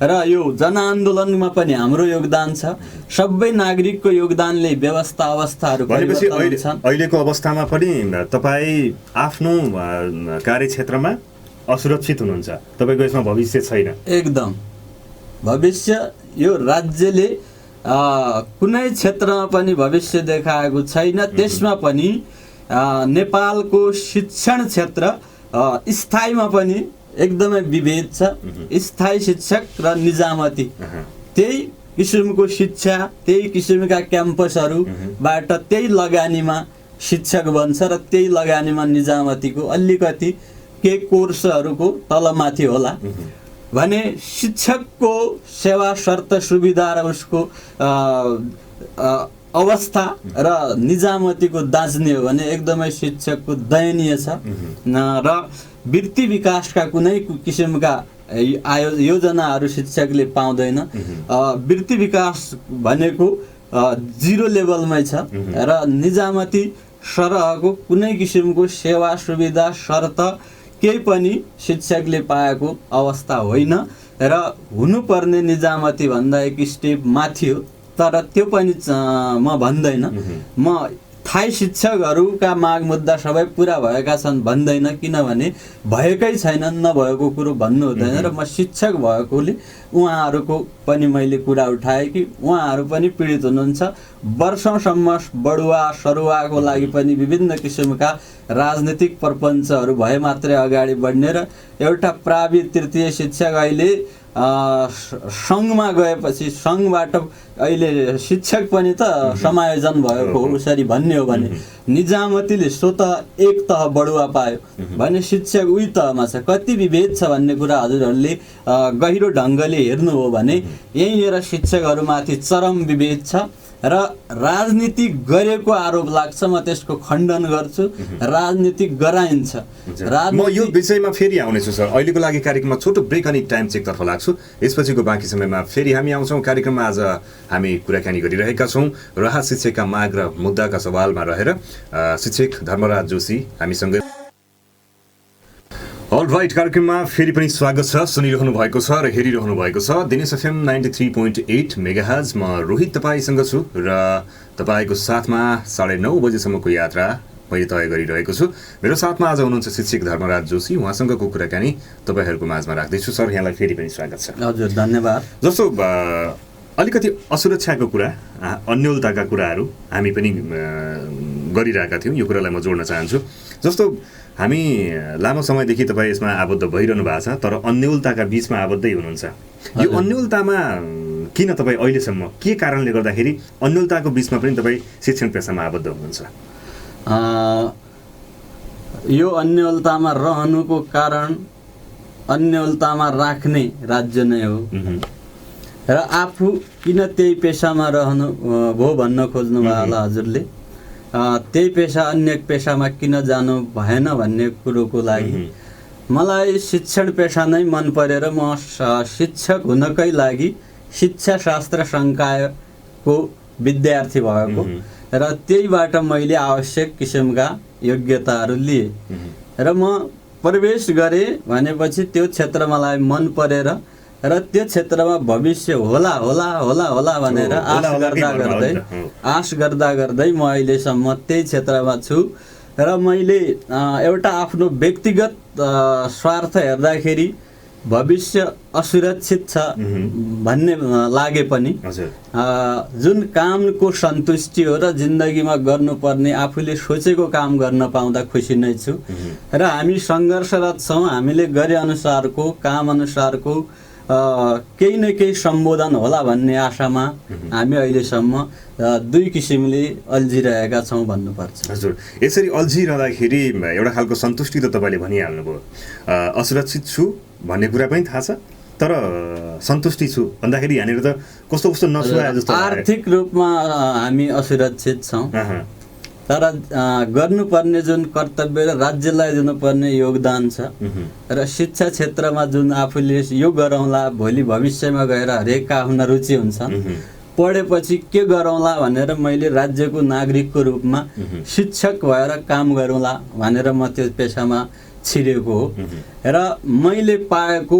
र यो जनआन्दोलनमा पनि हाम्रो योगदान छ। सबै नागरिकको योगदानले व्यवस्था अवस्थाहरू परिवर्तन छन्। अहिलेको अवस्थामा पनि तपाईँ आफ्नो कार्यक्षेत्रमा असुरक्षित हुनुहुन्छ, तपाईँको यसमा भविष्य छैन। एकदम भविष्य यो राज्यले कुनै क्षेत्रमा पनि भविष्य देखाएको छैन। त्यसमा पनि नेपालको शिक्षण क्षेत्र स्थायीमा पनि एकदमै विभेद छ। स्थायी शिक्षक र निजामती त्यही किसिमको शिक्षा, त्यही किसिमका क्याम्पसहरूबाट त्यही लगानीमा शिक्षक बन्छ र त्यही लगानीमा निजामतीको अलिकति के कोर्सहरूको तलमाथि होला भने शिक्षकको सेवा शर्त सुविधा र उसको अवस्था र निजामतीको दाँच्ने हो भने एकदमै शिक्षकको दयनीय छ र वृत्ति विकासका कुनै किसिमका योजनाहरू शिक्षकले पाउँदैन। वृत्ति विकास भनेको 0 लेभलमै छ र निजामती सरहको कुनै किसिमको सेवा सुविधा शर्त केही पनि शिक्षकले पाएको अवस्था होइन र हुनुपर्ने निजामती भन्दा एक स्टेप माथि हो। तर त्यो पनि म भन्दैन, म थाई शिक्षकहरूका माग मुद्दा सबै पुरा भएका छन् भन्दैन, किनभने भएकै छैनन्, नभएको कुरो भन्नु हुँदैन। र म शिक्षक भएकोले उहाँहरूको पनि मैले कुरा उठाएँ कि उहाँहरू पनि पीडित हुनुहुन्छ। वर्षौँसम्म बढुवा सरुवाको लागि पनि विभिन्न किसिमका राजनीतिक प्रपञ्चहरू भए मात्रै अगाडि बढ्ने र एउटा प्रावि तृतीय शिक्षक अहिले सङ्घमा गएपछि सङ्घबाट अहिले शिक्षक पनि त समायोजन भएको हो उसरी भन्ने हो भने निजामतीले स्वतः एक तह बढुवा पायो भने शिक्षक उही तहमा छ। कति विभेद छ भन्ने कुरा हजुरहरूले गहिरो ढङ्गले हेर्नु हो भने यहीँनिर शिक्षकहरूमाथि चरम विभेद छ र राजनीति गरेको आरोप लाग्छ। म त्यसको खण्डन गर्छु। राजनीति गराइन्छ। म यो विषयमा फेरि आउनेछु सर। अहिलेको लागि कार्यक्रममा छोटो ब्रेक अनि टाइम चेकतर्फ लाग्छु। यसपछिको बाँकी समयमा फेरि हामी आउँछौँ। कार्यक्रममा आज हामी कुराकानी गरिरहेका छौँ राहत शिक्षकका माग र मुद्दाका सवालमा रहेर शिक्षक धर्मराज जोशी हामीसँगै। अलराइट, कार्यक्रममा फेरि पनि स्वागत छ। सुनिरहनु भएको छ र हेरिरहनु भएको छ दिनेश एफएम 93.8 मेगाहर्ज। म रोहित तपाईँसँग छु र तपाईँको साथमा 9:30 बजेसम्मको यात्रा मैले तय गरिरहेको छु। मेरो साथमा आज हुनुहुन्छ शिक्षक धर्मराज जोशी। उहाँसँगको कुराकानी तपाईँहरूको माझमा राख्दैछु। सर, यहाँलाई फेरि पनि स्वागत छ। हजुर, धन्यवाद। जस्तो अलिकति असुरक्षाको कुरा, अन्योलताका कुराहरू हामी पनि गरिरहेका थियौँ। यो कुरालाई म जोड्न चाहन्छु। जस्तो हामी लामो समयदेखि तपाईँ यसमा आबद्ध भइरहनु भएको छ, तर अन्योलताका बिचमा आबद्धै हुनुहुन्छ। यो अन्योलतामा किन तपाईँ अहिलेसम्म के कारणले गर्दाखेरि अन्योलताको बिचमा पनि तपाईँ शिक्षण पेसामा आबद्ध हुनुहुन्छ? यो अन्योलतामा रहनुको कारण अन्योलतामा राख्ने राज्य नै हो र आफू किन त्यही पेसामा रहनु भो भन्न खोज्नु भयो होला हजुरले। त्यही पेसा अन्य पेसामा किन जानु भएन भन्ने कुरोको लागि मलाई शिक्षण पेसा नै मन परेर म शिक्षक हुनकै लागि शिक्षा शास्त्र संकायको विद्यार्थी भएको र त्यहीबाट मैले आवश्यक किसिमका योग्यताहरू लिए र म प्रवेश गरेँ भनेपछि त्यो क्षेत्र मलाई मन परेर र त्यो क्षेत्रमा भविष्य होला होला होला होला भनेर आश गर्दा गर्दै म अहिलेसम्म त्यही क्षेत्रमा छु र मैले एउटा आफ्नो व्यक्तिगत स्वार्थ हेर्दाखेरि भविष्य असुरक्षित छ भन्ने लागे पनि जुन कामको सन्तुष्टि हो र जिन्दगीमा गर्नुपर्ने आफूले सोचेको काम गर्न पाउँदा खुसी नै छु र हामी सङ्घर्षरत छौँ। हामीले गरे अनुसारको काम अनुसारको केही न केही सम्बोधन होला भन्ने आशामा हामी अहिलेसम्म दुई किसिमले अल्झिरहेका छौँ भन्नुपर्छ। हजुर, यसरी अल्झिरहँदाखेरि एउटा खालको सन्तुष्टि त तपाईँले भनिहाल्नुभयो। असुरक्षित छु भन्ने कुरा पनि थाहा छ, तर सन्तुष्टि छु भन्दाखेरि यहाँनिर त कस्तो कस्तो नसुहाए जस्तो। आर्थिक रूपमा हामी असुरक्षित छौँ, तर गर्नुपर्ने जुन कर्तव्य र राज्यलाई दिनुपर्ने योगदान छ र शिक्षा क्षेत्रमा जुन आफूले यो गरौँला भोलि भविष्यमा गएर हरेक आफ्ना रुचि हुन्छ पढेपछि के गरौँला भनेर मैले राज्यको नागरिकको रूपमा शिक्षक भएर काम गरौँला भनेर म त्यो पेसामा छिरेको हो र मैले पाएको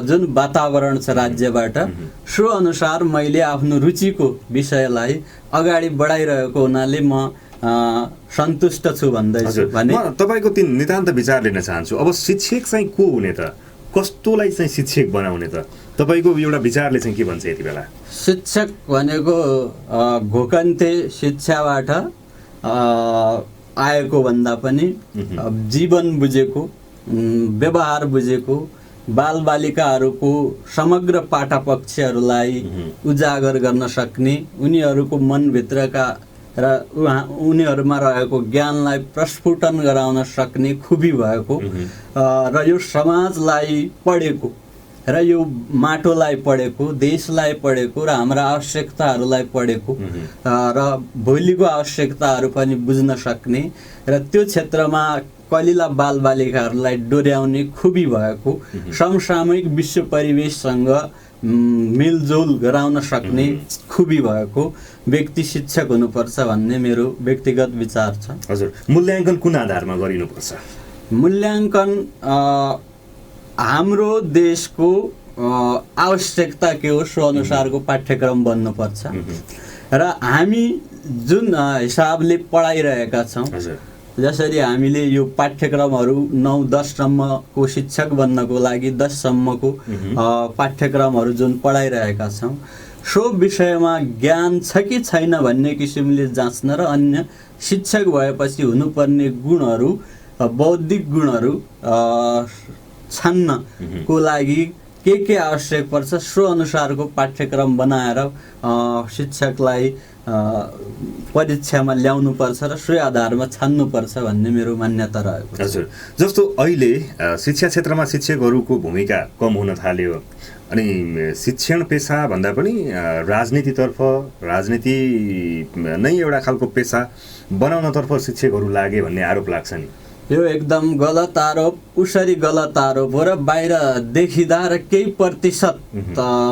जुन वातावरण छ राज्यबाट सो अनुसार मैले आफ्नो रुचिको विषयलाई अगाडि बढाइरहेको हुनाले म सन्तुष्ट छु भन्दैछु भने म तपाईको त्यो नितान्त विचार लिन चाहन्छु। अब शिक्षक चाहिँ को हुने त, कस्तोलाई चाहिँ शिक्षक बनाउने त, तपाईको एउटा विचारले चाहिँ के भन्छ यति बेला? शिक्षक भनेको घोकन्ते शिक्षाबाट आएको भन्दा पनि जीवन बुझेको, व्यवहार बुझेको, बालबालिकाहरूको समग्र पाठपक्षहरूलाई उजागर गर्न सक्ने, उनीहरूको मनभित्रका र उनीहरूमा रहेको ज्ञानलाई प्रस्फुटन गराउन सक्ने खुबी भएको र यो समाजलाई पढेको र यो माटोलाई पढेको, देशलाई पढेको र हाम्रा आवश्यकताहरूलाई पढेको र भोलिको आवश्यकताहरू पनि बुझ्न सक्ने र त्यो क्षेत्रमा कलिला बालबालिकाहरूलाई डोर्याउने खुबी भएको, समसामयिक विश्व परिवेशसँग मिलजुल गराउन सक्ने खुबी भएको व्यक्ति शिक्षक हुनुपर्छ भन्ने मेरो व्यक्तिगत विचार छ। हजुर, मूल्याङ्कन कुन आधारमा गरिनुपर्छ? मूल्याङ्कन हाम्रो देशको आवश्यकता के हो सो अनुसारको पाठ्यक्रम बन्नुपर्छ र हामी जुन हिसाबले पढाइरहेका छौँ, जसरी हामीले यो पाठ्यक्रमहरू 9-10 सम्मको शिक्षक बन्नको लागि 10 सम्मको पाठ्यक्रमहरू जुन पढाइरहेका छौँ सो विषयमा ज्ञान छ कि छैन भन्ने किसिमले जाँच्न र अन्य शिक्षक भएपछि हुनुपर्ने गुणहरू, बौद्धिक गुणहरू छान्नको लागि के आवश्यक पर्छ सो अनुसारको पाठ्यक्रम बनाएर शिक्षकलाई परीक्षामा ल्याउनुपर्छ र सोही आधारमा छान्नुपर्छ भन्ने मेरो मान्यता रहेको छ। हजुर, जस्तो अहिले शिक्षा क्षेत्रमा शिक्षकहरूको भूमिका कम हुन थाल्यो अनि शिक्षण पेसा भन्दा पनि राजनीतितर्फ, राजनीति नै एउटा खालको पेसा बनाउनतर्फ शिक्षकहरू लागे भन्ने आरोप लाग्छ नि। यो एकदम गलत आरोप, उसरी गलत आरोप हो र बाहिर देखिँदा र केही प्रतिशत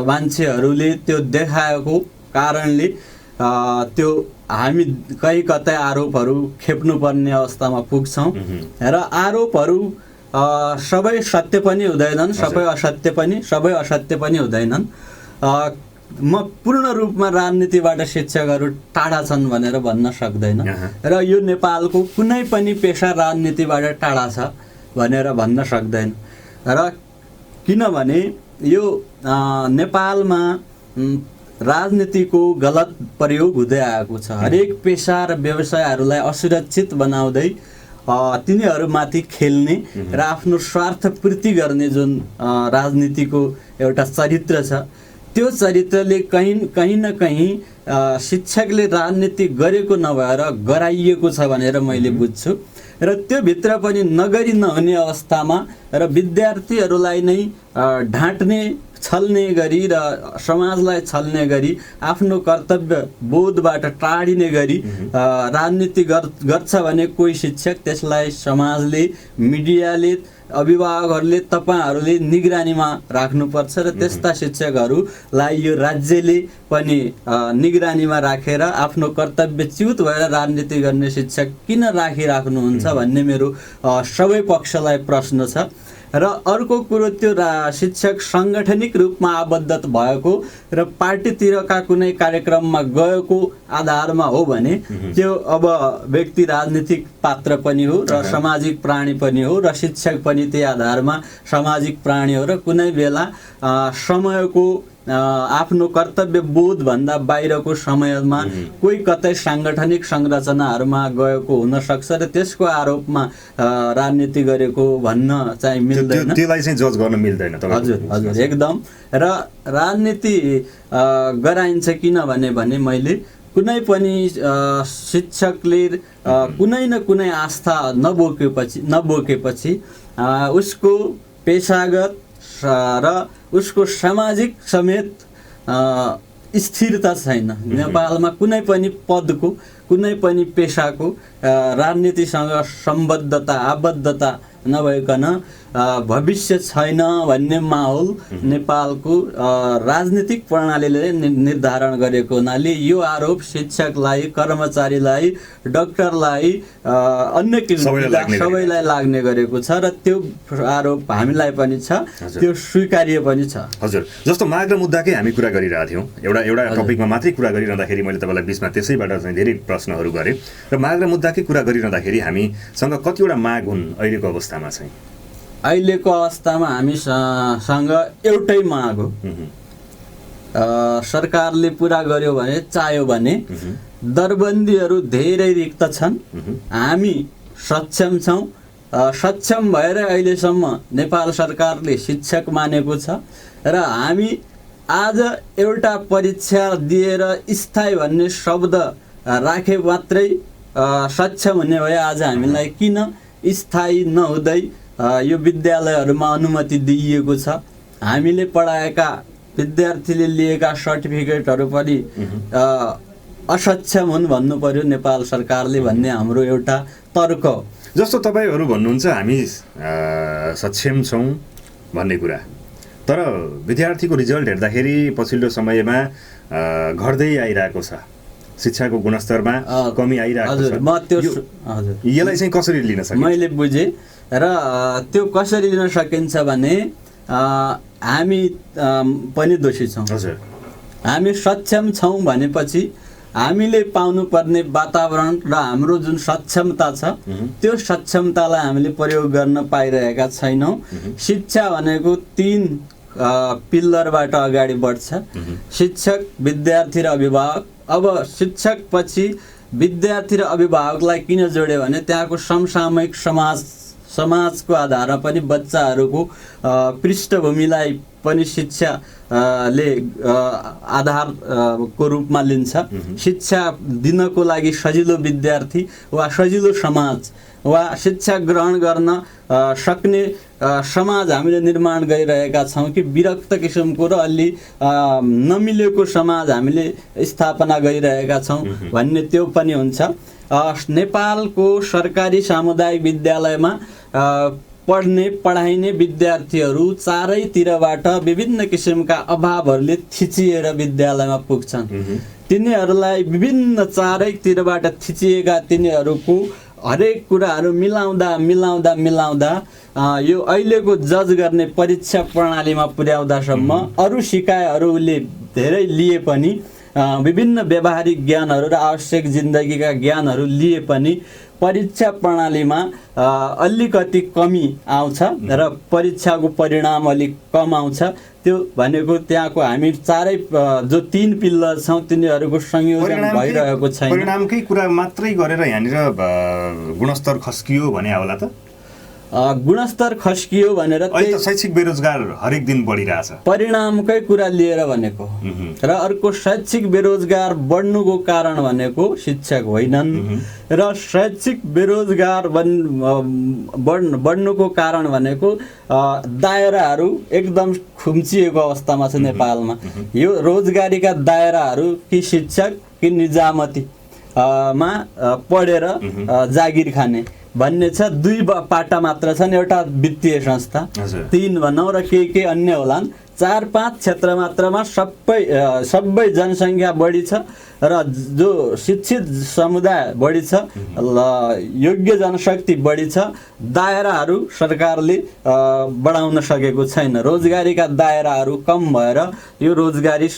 मान्छेहरूले त्यो देखाएको कारणले त्यो हामी कहीँ कतै आरोपहरू खेप्नुपर्ने अवस्थामा पुग्छौँ र आरोपहरू सबै सत्य पनि हुँदैनन्, सबै असत्य पनि हुँदैनन्। म पूर्ण रूपमा राजनीतिबाट शिक्षकहरू टाढा छन् भनेर भन्न सक्दैन र यो नेपालको कुनै पनि पेसा राजनीतिबाट टाढा छ भनेर भन्न सक्दैन र किनभने यो नेपालमा राजनीतिको गलत प्रयोग हुँदै आएको छ। हरेक पेसा र व्यवसायहरूलाई असुरक्षित बनाउँदै तिनीहरूमाथि खेल्ने र आफ्नो स्वार्थ पूर्ति गर्ने जुन राजनीतिको एउटा चरित्र छ, त्यो चरित्रले कहीँ न कहीँ शिक्षकले राजनीति गरेको नभएर गराइएको छ भनेर मैले बुझ्छु र त्यो भित्र पनि नगरी नहुने अवस्थामा र विद्यार्थीहरूलाई नै ढाँट्ने, छल्ने गरी र समाजलाई छल्ने गरी आफ्नो कर्तव्य बोधबाट टाढिने गरी राजनीति गर्छ भने कोही शिक्षक, त्यसलाई समाजले, मिडियाले, अभिभावकहरूले, तपाईँहरूले निगरानीमा राख्नुपर्छ र त्यस्ता शिक्षकहरूलाई यो राज्यले पनि निगरानीमा राखेर आफ्नो कर्तव्यच्युत भएर राजनीति गर्ने शिक्षक किन राखिराख्नुहुन्छ भन्ने मेरो सबै पक्षलाई प्रश्न छ। र अर्को कुरो, त्यो शिक्षक साङ्गठनिक रूपमा आबद्ध भएको र पार्टीतिरका कुनै कार्यक्रममा गएको आधारमा हो भने त्यो अब व्यक्ति राजनीतिक पात्र पनि हो र सामाजिक प्राणी पनि हो र शिक्षक पनि त्यही आधारमा सामाजिक प्राणी हो र कुनै बेला समयको आफ्नो कर्तव्य बोध भन्दा बाहिरको समयमा कोही कतै साङ्गठनिक संरचनाहरूमा गएको हुन सक्छ र त्यसको आरोपमा राजनीति गरेको भन्न चाहिँ मिल्दैन, त्यसलाई चाहिँ जज गर्न मिल्दैन। हजुर हजुर, एकदम। र राजनीति गराइन्छ किनभने मैले कुनै पनि शिक्षकले कुनै न कुनै आस्था नबोकेपछि उसको पेशागत र उसको सामाजिक समेत स्थिरता छैन। नेपालमा कुनै पनि पदको, कुनै पनि पेसाको राजनीतिसँग सम्बद्धता, आबद्धता नभइकन भविष्य छैन भन्ने माहौल नेपालको राजनीतिक प्रणालीले निर्धारण गरेको हुनाले यो आरोप शिक्षकलाई, कर्मचारीलाई, डाक्टरलाई, अन्य सबैलाई लाग्ने गरेको छ र त्यो आरोप हामीलाई पनि छ, त्यो स्वीकार्य पनि छ। हजुर, जस्तो माग र मुद्दाकै हामी कुरा गरिरहेका थियौँ, एउटा टपिकमा मात्रै कुरा गरिरहँदाखेरि मैले तपाईँलाई बिचमा त्यसैबाट चाहिँ धेरै प्रश्नहरू गरेँ र माग र मुद्दाकै कुरा गरिरहँदाखेरि हामीसँग कतिवटा माग हुन् अहिलेको अवस्थामा चाहिँ? अहिलेको अवस्थामा हामीसँग एउटै माग हो, सरकारले पुरा गर्यो भने, चाह्यो भने। दरबन्दीहरू धेरै रिक्त छन्, हामी सक्षम छौँ। सक्षम भएर अहिलेसम्म नेपाल सरकारले शिक्षक मानेको छ र हामी आज एउटा परीक्षा दिएर स्थायी भन्ने शब्द राखे मात्रै सक्षम हुने भए आज हामीलाई किन स्थायी नहुँदै यो विद्यालयहरूमा अनुमति दिइएको छ? हामीले पढाएका विद्यार्थीले लिएका सर्टिफिकेटहरू पनि असक्षम हुन् भन्नु पर्यो नेपाल सरकारले भन्ने हाम्रो एउटा तर्क हो। जस्तो तपाईँहरू भन्नुहुन्छ हामी सक्षम छौँ भन्ने कुरा, तर विद्यार्थीको रिजल्ट हेर्दाखेरि पछिल्लो समयमा घट्दै आइरहेको छ, शिक्षाको गुणस्तरमा कमी आइरहेको छ। यसलाई चाहिँ कसरी लिन सकिन्छ? मैले बुझेँ र त्यो कसरी लिन सकिन्छ भने हामी पनि दोषी छौँ। हामी सक्षम छौँ भनेपछि हामीले पाउनुपर्ने वातावरण र हाम्रो जुन सक्षमता छ त्यो सक्षमतालाई हामीले प्रयोग गर्न पाइरहेका छैनौँ। शिक्षा भनेको 3 पिल्लरबाट अगाडि बढ्छ, शिक्षक, विद्यार्थी र अभिभावक। अब शिक्षक पछि विद्यार्थी र अभिभावकलाई किन जोड्यो भने त्यहाँको समसामयिक समाजको आधारमा पनि बच्चाहरूको पृष्ठभूमिलाई पनि शिक्षाले आधारको रूपमा लिन्छ। शिक्षा दिनको लागि सजिलो विद्यार्थी वा सजिलो समाज वा शिक्षा ग्रहण गर्न सक्ने समाज हामीले निर्माण गरिरहेका छौँ कि विरक्त किसिमको र अलि नमिलेको समाज हामीले स्थापना गरिरहेका छौँ भन्ने त्यो पनि हुन्छ। नेपालको सरकारी सामुदायिक विद्यालयमा पढाइने विद्यार्थीहरू चारैतिरबाट विभिन्न किसिमका अभावहरूले थिचिएर विद्यालयमा पुग्छन्। तिनीहरूलाई विभिन्न चारैतिरबाट थिचिएका तिनीहरूको हरेक कुराहरू मिलाउँदा यो अहिलेको जज गर्ने परीक्षा प्रणालीमा पुर्याउँदासम्म अरू सिकाइहरूले धेरै लिए पनि विभिन्न व्यावहारिक ज्ञानहरू र आवश्यक जिन्दगीका ज्ञानहरू लिए पनि परीक्षा प्रणालीमा अलिकति कमी आउँछ र परीक्षाको परिणाम अलिक कम आउँछ। त्यो भनेको त्यहाँको हामी चारै जो 3 पिल्लर छौँ तिनीहरूको संयोजन भइरहेको छैन। परिणामकै कुरा मात्रै गरेर यहाँनिर गुणस्तर खस्कियो भने होला त? गुणस्तर खस्कियो भनेर अहिले त शैक्षिक बेरोजगार हरेक दिन बढिरहेछ, परिणामकै कुरा लिएर भनेको। र अर्को शैक्षिक बेरोजगार बढ्नुको कारण भनेको शिक्षक होइनन् र शैक्षिक बेरोजगार बढ्नुको कारण भनेको दायराहरू एकदम खुम्चिएको अवस्थामा छ नेपालमा। यो रोजगारीका दायराहरू कि शिक्षक कि निजामती मा पढेर जागिर खाने भन्ने छ। 2 पाटा मात्र छन्, एउटा वित्तीय संस्था, 3 भनौँ र के अन्य होलान्। 4-5 क्षेत्र मात्रमा सबै जनसङ्ख्या बढी छ र जो शिक्षित समुदाय बढी छ, योग्य जनशक्ति बढी छ। दायराहरू सरकारले बढाउन सकेको छैन। रोजगारीका दायराहरू कम भएर यो रोजगारी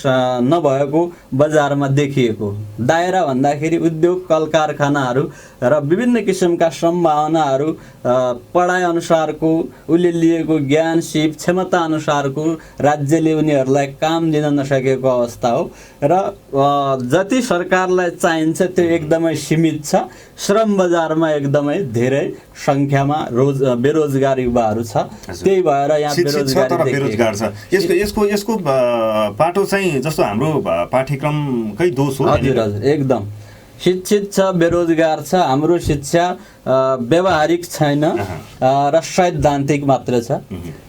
नभएको बजारमा देखिएको। दायरा भन्दाखेरि उद्योग कल कारखानाहरू र विभिन्न किसिमका सम्भावनाहरू पढाइ अनुसारको उसले लिएको ज्ञान सिप क्षमता अनुसारको राज्यले उनीहरूलाई काम दिन नसकेको अवस्था हो र जति सरकारलाई चाहिन्छ त्यो एकदमै सीमित छ। श्रम बजारमा एकदमै धेरै सङ्ख्यामा बेरोजगार युवाहरू छ, त्यही भएर यहाँ बेरोजगार छ। यसको पाटो चाहिँ जस्तो हाम्रो पाठ्यक्रमकै दोष हो। हजुर हजुर, एकदम शिक्षित छ, बेरोजगार छ। हाम्रो शिक्षा व्यावहारिक छैन र सैद्धान्तिक मात्र छ।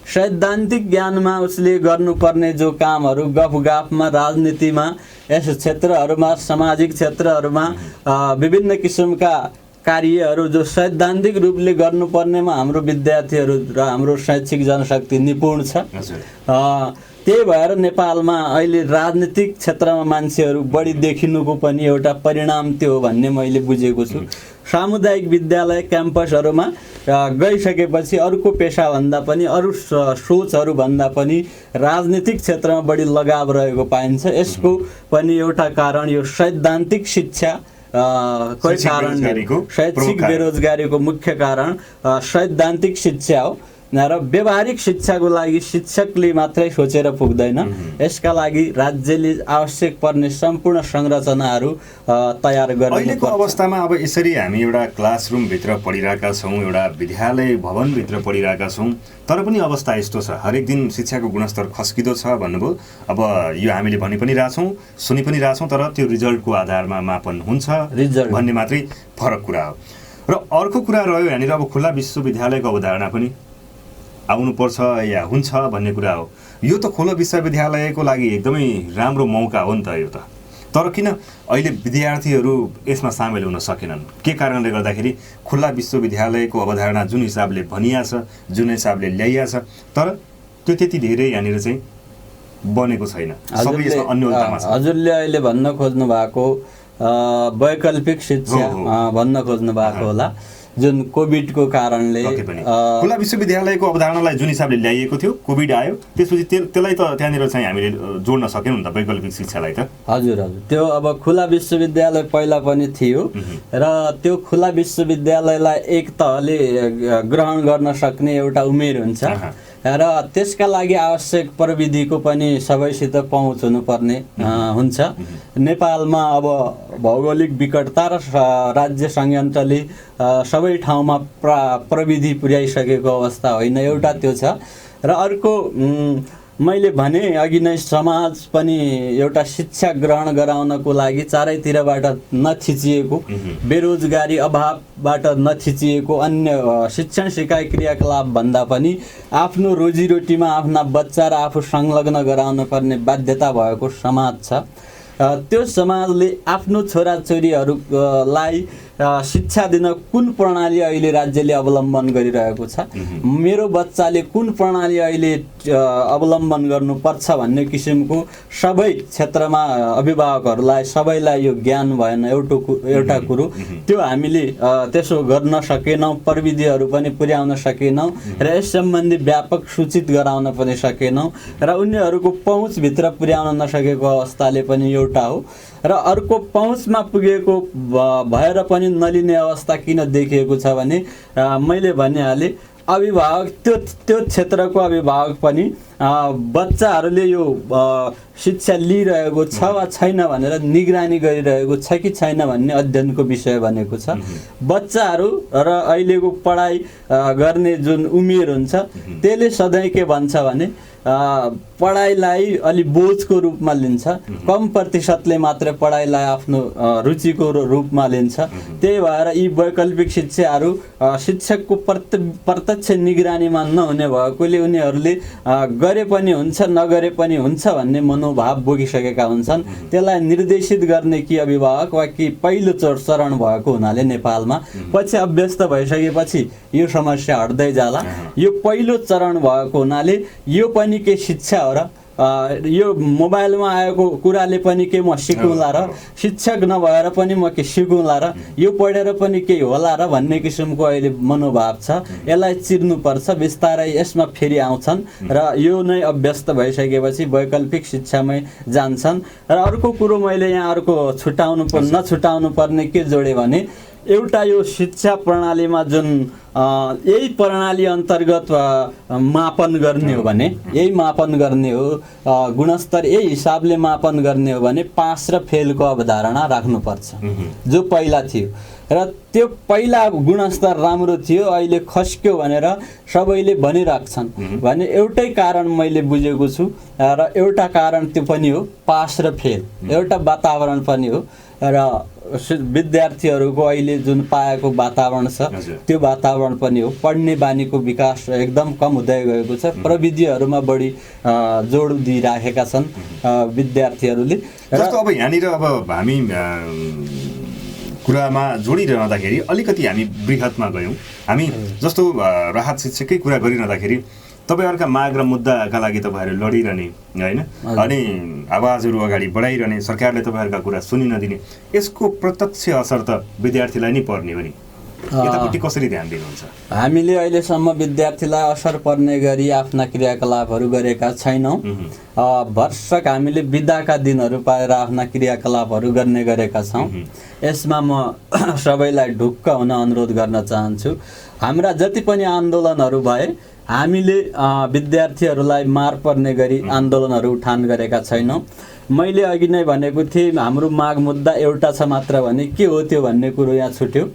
सैद्धान्तिक ज्ञानमा उसले गर्नुपर्ने जो कामहरू गफगाफमा, राजनीतिमा, यस क्षेत्रहरूमा, सामाजिक क्षेत्रहरूमा विभिन्न किसिमका कार्यहरू जो सैद्धान्तिक रूपले गर्नुपर्नेमा हाम्रो विद्यार्थीहरू र हाम्रो शैक्षिक जनशक्ति निपुण छ। त्यही भएर नेपालमा अहिले राजनीतिक क्षेत्रमा मान्छेहरू बढी देखिनुको पनि एउटा परिणाम त्यो हो भन्ने मैले बुझेको छु। सामुदायिक विद्यालय क्याम्पसहरूमा गइसकेपछि अर्को पेसाभन्दा पनि अरू सोचहरूभन्दा पनि राजनीतिक क्षेत्रमा बढी लगाव रहेको पाइन्छ। यसको पनि एउटा कारण यो सैद्धान्तिक शिक्षा कोही कारण शैक्षिक बेरोजगारीको मुख्य कारण सैद्धान्तिक शिक्षा हो र व्यावहारिक शिक्षाको लागि शिक्षकले मात्रै सोचेर पुग्दैन। यसका लागि राज्यले आवश्यक पर्ने सम्पूर्ण संरचनाहरू तयार गर्नु। अहिलेको अवस्थामा अब यसरी हामी एउटा क्लासरुमभित्र पढिरहेका छौँ, एउटा विद्यालय भवनभित्र पढिरहेका छौँ, तर पनि अवस्था यस्तो छ, हरेक दिन शिक्षाको गुणस्तर खस्किँदो छ भन्नुभयो। अब यो हामीले भनि पनि रहेछौँ, सुनि पनि रहेछौँ, तर त्यो रिजल्टको आधारमा मापन हुन्छ भन्ने मात्रै फरक कुरा हो। र अर्को कुरा रह्यो यहाँनिर अब खुल्ला विश्वविद्यालयको अवधारणा पनि आउनुपर्छ या हुन्छ भन्ने कुरा हो। यो त खुल्ला विश्वविद्यालयको लागि एकदमै राम्रो मौका हो नि त यो त, तर किन अहिले विद्यार्थीहरू यसमा सामेल हुन सकेनन्? के कारणले गर्दाखेरि खुल्ला विश्वविद्यालयको अवधारणा जुन हिसाबले भनिया छ, जुन हिसाबले ल्याइया छ, तर त्यो त्यति धेरै यहाँनिर चाहिँ बनेको छैन, सबै यसमा अन्योलतामा छ। हजुरले अहिले भन्न खोज्नु भएको वैकल्पिक शिक्षा भन्न खोज्नु भएको होला, जुन कोभिडको कारणले खुला विश्वविद्यालयको अवधारणालाई जुन हिसाबले ल्याइएको थियो, कोभिड आयो, त्यसपछि त्यसलाई त त्यहाँनिर चाहिँ हामीले जोड्न सकेनौँ नि त वैकल्पिक शिक्षालाई त। हजुर हजुर, त्यो अब खुला विश्वविद्यालय पहिला पनि थियो र त्यो खुला विश्वविद्यालयलाई एक तहले ग्रहण गर्न सक्ने एउटा उमेर हुन्छ र त्यसका लागि आवश्यक प्रविधिको पनि सबैसित पहुँच हुनुपर्ने हुन्छ। नेपालमा अब भौगोलिक विकटता र राज्य संयन्त्रले सबै ठाउँमा प्रविधि पुर्याइसकेको अवस्था होइन, एउटा त्यो छ। र अर्को मैले भने अघि नै समाज पनि एउटा शिक्षा ग्रहण गराउनको लागि चारैतिरबाट नथिचिएको, बेरोजगारी अभावबाट नथिचिएको, अन्य शिक्षण सिकाइ क्रियाकलाप भन्दा पनि आफ्नो रोजीरोटीमा आफ्ना बच्चा र आफू संलग्न गराउन पर्ने बाध्यता भएको समाज छ। त्यो समाजले आफ्नो छोराछोरीहरूलाई शिक्षा दिन कुन प्रणाली अहिले राज्यले अवलम्बन गरिरहेको छ, मेरो बच्चाले कुन प्रणाली अहिले अवलम्बन गर्नुपर्छ भन्ने किसिमको सबै क्षेत्रमा अभिभावकहरूलाई सबैलाई यो ज्ञान भएन। एउटा कुरो त्यो हामीले त्यसो गर्न सकेनौँ, प्रविधिहरू पनि पुर्याउन सकेनौँ र यस सम्बन्धी व्यापक सूचित गराउन पनि सकेनौँ र उनीहरूको पहुँचभित्र पुर्याउन नसकेको अवस्थाले पनि एउटा हो। र अर्को पहुँचमा पुगेको भएर पनि नलिने अवस्था किन देखिएको छ भने मैले भनिहालेँ, अभिभावक त्यो क्षेत्रको अभिभावक पनि बच्चाहरूले यो शिक्षा लिइरहेको छ वा छैन भनेर निगरानी गरिरहेको छ कि छैन भन्ने अध्ययनको विषय बनेको छ। बच्चाहरू र अहिलेको पढाइ गर्ने जुन उमेर हुन्छ त्यसले सधैँ के भन्छ भने पढाइलाई अलि बोझको रूपमा लिन्छ, कम प्रतिशतले मात्र पढाइलाई आफ्नो रुचिको रूपमा लिन्छ। त्यही भएर यी वैकल्पिक शिक्षाहरू शिक्षकको प्रत्यक्ष निगरानीमा नहुने भएकोले उनीहरूले गरे पनि हुन्छ नगरे पनि हुन्छ भन्ने मनोभाव बोकिसकेका हुन्छन्। त्यसलाई निर्देशित गर्ने कि अभिभावक वा कि पहिलो चरण भएको हुनाले नेपालमा पछि अभ्यस्त भइसकेपछि यो समस्या हट्दै जाला। यो पहिलो चरण भएको हुनाले यो पनि के शिक्षा हो र यो मोबाइलमा आएको कुराले पनि के म सिकौँला र शिक्षक नभएर पनि म के सिकौँला र यो पढेर पनि केही होला र भन्ने किसिमको अहिले मनोभाव छ। यसलाई चिर्नुपर्छ, बिस्तारै यसमा फेरि आउँछन् र यो नै अभ्यस्त भइसकेपछि वैकल्पिक शिक्षामै जान्छन्। र अर्को कुरो मैले यहाँ अर्को नछुटाउनु पर्ने के जोडेँ भने एउटा यो शिक्षा प्रणालीमा जुन यही प्रणाली अन्तर्गत मापन गर्ने हो भने, यही मापन गर्ने हो, गुणस्तर यही हिसाबले मापन गर्ने हो भने पास र फेलको अवधारणा राख्नुपर्छ जो पहिला थियो। र त्यो पहिला गुणस्तर राम्रो थियो, अहिले खस्क्यो भनेर सबैले भनिराख्छन् भने एउटै कारण मैले बुझेको छु र एउटा कारण त्यो पनि हो पास र फेल, एउटा वातावरण पनि हो। र विद्यार्थीहरूको अहिले जुन पाएको वातावरण छ त्यो वातावरण पनि हो। पढ्ने बानीको विकास एकदम कम हुँदै गएको छ, प्रविधिहरूमा बढी जोड दिइराखेका छन् विद्यार्थीहरूले। जस्तो अब यहाँनिर अब हामी कुरामा जोडिरहँदाखेरि अलिकति हामी बृहतमा गयौँ। हामी जस्तो राहत शिक्षककै कुरा गरिरहँदाखेरि तपाईँहरूका माग र मुद्दाका लागि तपाईँहरू लडिरहने होइन, अनि आवाजहरू अगाडि बढाइरहने, सरकारले तपाईँहरूका कुरा सुनिन दिने, यसको प्रत्यक्ष असर त विद्यार्थीलाई नै पर्ने हो नि। यतापट्टि कसरी ध्यान दिनुहुन्छ? हामीले अहिलेसम्म विद्यार्थीलाई असर पर्ने गरी आफ्ना क्रियाकलापहरू गरेका छैनौँ। भरसक हामीले बिदाका दिनहरू पाएर आफ्ना क्रियाकलापहरू गर्ने गरेका छौँ। यसमा म सबैलाई ढुक्क हुन अनुरोध गर्न चाहन्छु। हाम्रा जति पनि आन्दोलनहरू भए हामीले विद्यार्थीहरूलाई मार पर्ने गरी आन्दोलनहरू उठान गरेका छैनौँ। मैले अघि नै भनेको थिएँ हाम्रो माग मुद्दा एउटा छ मात्र भने के हो त्यो भन्ने कुरो यहाँ छुट्यो।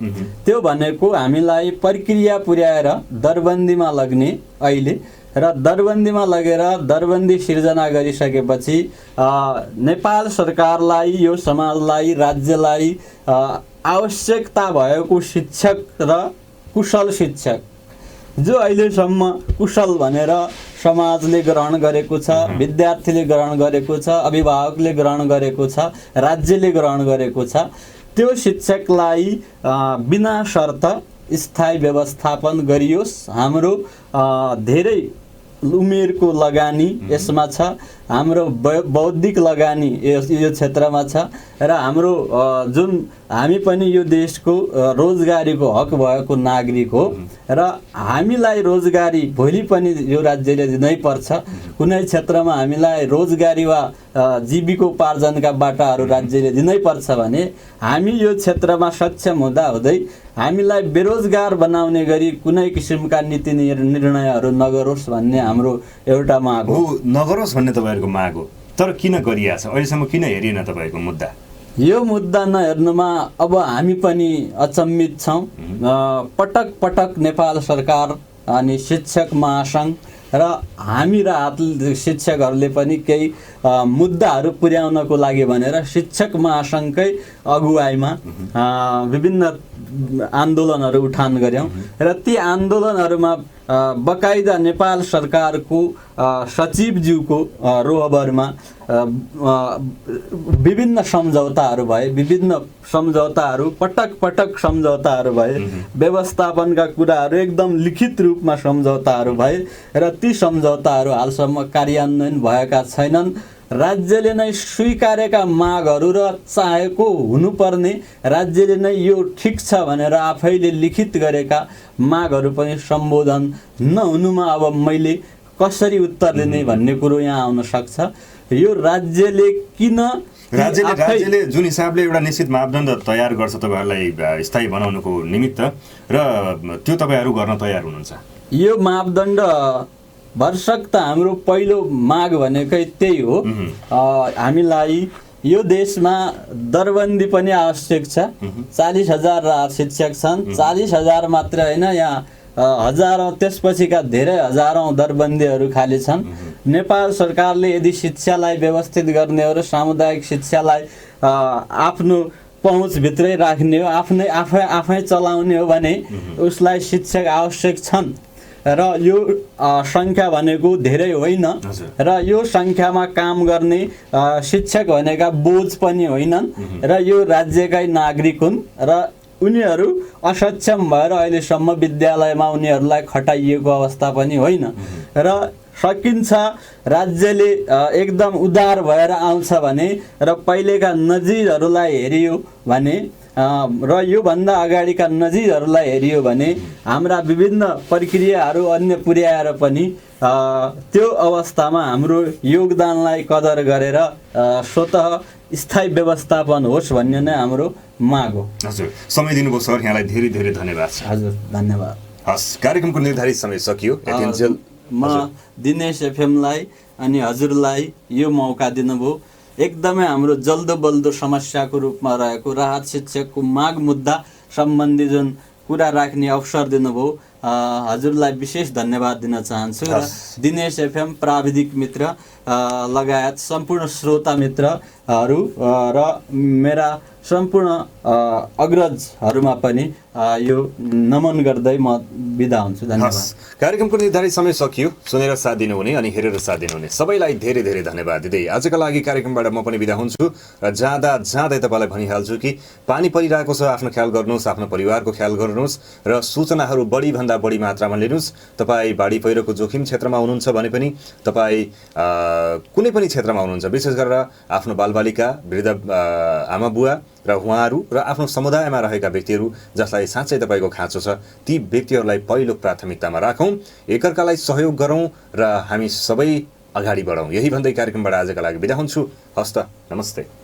त्यो भनेको हामीलाई प्रक्रिया पुर्याएर दरबन्दीमा लग्ने अहिले र दरबन्दीमा लगेर दरबन्दी सिर्जना गरिसकेपछि नेपाल सरकारलाई, यो समाजलाई, राज्यलाई आवश्यकता भएको शिक्षक र कुशल शिक्षक जो अहिलेसम्म कुशल भनेर समाजले ग्रहण गरेको छ, विद्यार्थीले ग्रहण गरेको छ, अभिभावकले ग्रहण गरेको छ, राज्यले ग्रहण गरेको छ, त्यो शिक्षकलाई बिना शर्त स्थायी व्यवस्थापन गरियोस्। हाम्रो धेरै उमेरको लगानी यसमा छ, हाम्रो बौद्धिक लगानी यो क्षेत्रमा छ र हाम्रो जुन हामी पनि यो देशको रोजगारीको हक भएको नागरिक हो र हामीलाई रोजगारी भोलि पनि यो राज्यले दिनै पर्छ। कुनै क्षेत्रमा हामीलाई रोजगारी वा जीविकोपार्जनका बाटाहरू राज्यले दिनै पर्छ भने हामी यो क्षेत्रमा सक्षम हुँदाहुँदै हामीलाई बेरोजगार बनाउने गरी कुनै किसिमका नीति निर्णयहरू नगरोस् भन्ने हाम्रो एउटा माग हो। नगरोस् भन्ने तपाईँहरूको माग हो, तर किन गरिएको छ अहिलेसम्म, किन हेरिएन तपाईँको मुद्दा? यो मुद्दा नहेर्नुमा अब हामी पनि अचम्मित छौँ। पटक पटक नेपाल सरकार अनि शिक्षक महासङ्घ र हामी शिक्षकहरूले पनि केही मुद्दाहरू पुर्याउनको लागि भनेर शिक्षक महासङ्घकै अगुवाईमा विभिन्न आन्दोलनहरू उठान गऱ्यौँ र ती आन्दोलनहरूमा बकाइदा नेपाल सरकारको सचिवज्यूको रोहबरमा विभिन्न सम्झौताहरू भए, विभिन्न सम्झौताहरू पटक पटक सम्झौताहरू भए, व्यवस्थापनका कुराहरू एकदम लिखित रूपमा सम्झौताहरू भए र ती सम्झौताहरू हालसम्म कार्यान्वयन भएका छैनन्। राज्यले नै स्वीकारेका मागहरू र चाहेको हुनुपर्ने, राज्यले नै यो ठिक छ भनेर आफैले लिखित गरेका मागहरू पनि सम्बोधन नहुनुमा अब मैले कसरी उत्तर दिने भन्ने कुरो यहाँ आउन सक्छ। यो राज्यले किन राज्यले जुन हिसाबले एउटा निश्चित मापदण्ड तयार गर्छ तपाईँहरूलाई स्थायी बनाउनुको निमित्त, र त्यो तपाईँहरू गर्न तयार हुनुहुन्छ? यो मापदण्ड भरसक त हाम्रो पहिलो माग भनेकै त्यही हो। हामीलाई यो देशमा दरबन्दी पनि आवश्यक छ। 40,000 शिक्षक छन्, 40,000 मात्र होइन, यहाँ हजारौँ त्यसपछिका धेरै हजारौँ दरबन्दीहरू खाली छन्। नेपाल सरकारले यदि शिक्षालाई व्यवस्थित गर्ने हो र सामुदायिक शिक्षालाई आफ्नो पहुँचभित्रै राख्ने हो, आफै चलाउने हो भने उसलाई शिक्षक आवश्यक छन् र यो सङ्ख्या भनेको धेरै होइन र यो सङ्ख्यामा काम गर्ने शिक्षक भनेका बोझ पनि होइनन् र यो राज्यकै नागरिक हुन् र उनीहरू असक्षम भएर अहिलेसम्म विद्यालयमा उनीहरूलाई खटाइएको अवस्था पनि होइन र सकिन्छ राज्यले एकदम उदार भएर आउँछ भने र पहिलेका नजिरहरूलाई हेरियो भने र योभन्दा अगाडिका नजिरहरूलाई हेरियो भने हाम्रा विभिन्न प्रक्रियाहरू अन्य पुर्याएर पनि त्यो अवस्थामा हाम्रो योगदानलाई कदर गरेर स्वतः स्थायी व्यवस्थापन होस् भन्ने नै हाम्रो माग हो। हजुर, समय दिनुभयो सर, यहाँलाई धेरै धेरै धन्यवाद छ। हजुर, धन्यवाद। हस्, कार्यक्रमको निर्धारित समय सकियो। म दिनेश एफएमलाई अनि हजुरलाई यो मौका दिनुभयो। एकदमै हाम्रो जल्दो बल्दो समस्याको रूपमा रहेको राहत शिक्षकको माग मुद्दा सम्बन्धी जुन कुरा राख्ने अवसर दिनुभयो, हजुरलाई विशेष धन्यवाद दिन चाहन्छु र दिनेश एफएम प्राविधिक मित्र लगायत सम्पूर्ण श्रोता मित्र र मेरा सम्पूर्ण अग्रजहरूमा पनि यो नमन गर्दै म बिदा हुन्छु। धन्यवाद। कार्यक्रमको निर्धारित समय सकियो। सुनेर साथ दिनुहुने अनि हेरेर साथ दिनुहुने सबैलाई धेरै धेरै धन्यवाद दिँदै आजका लागि कार्यक्रमबाट म पनि बिदा हुन्छु र जाँदा जाँदै तपाईँलाई भनिहाल्छु कि पानी परिरहेको छ, आफ्नो ख्याल गर्नुहोस्, आफ्नो परिवारको ख्याल गर्नुहोस् र सूचनाहरू बढीभन्दा बढी मात्रामा लिनुहोस्। तपाईँ बाढी पहिरोको जोखिम क्षेत्रमा हुनुहुन्छ भने पनि, तपाईँ कुनै पनि क्षेत्रमा हुनुहुन्छ, विशेष गरेर आफ्नो बालबालिका, वृद्ध आमा बुवा र उहाँहरू र आफ्नो समुदायमा रहेका व्यक्तिहरू जसलाई साँच्चै तपाईँको खाँचो छ, ती व्यक्तिहरूलाई पहिलो प्राथमिकतामा राखौँ, एकअर्कालाई सहयोग गरौँ र हामी सबै अगाडि बढौँ। यही भन्दै कार्यक्रमबाट आजका लागि बिदा हुन्छु। हस्त, नमस्ते।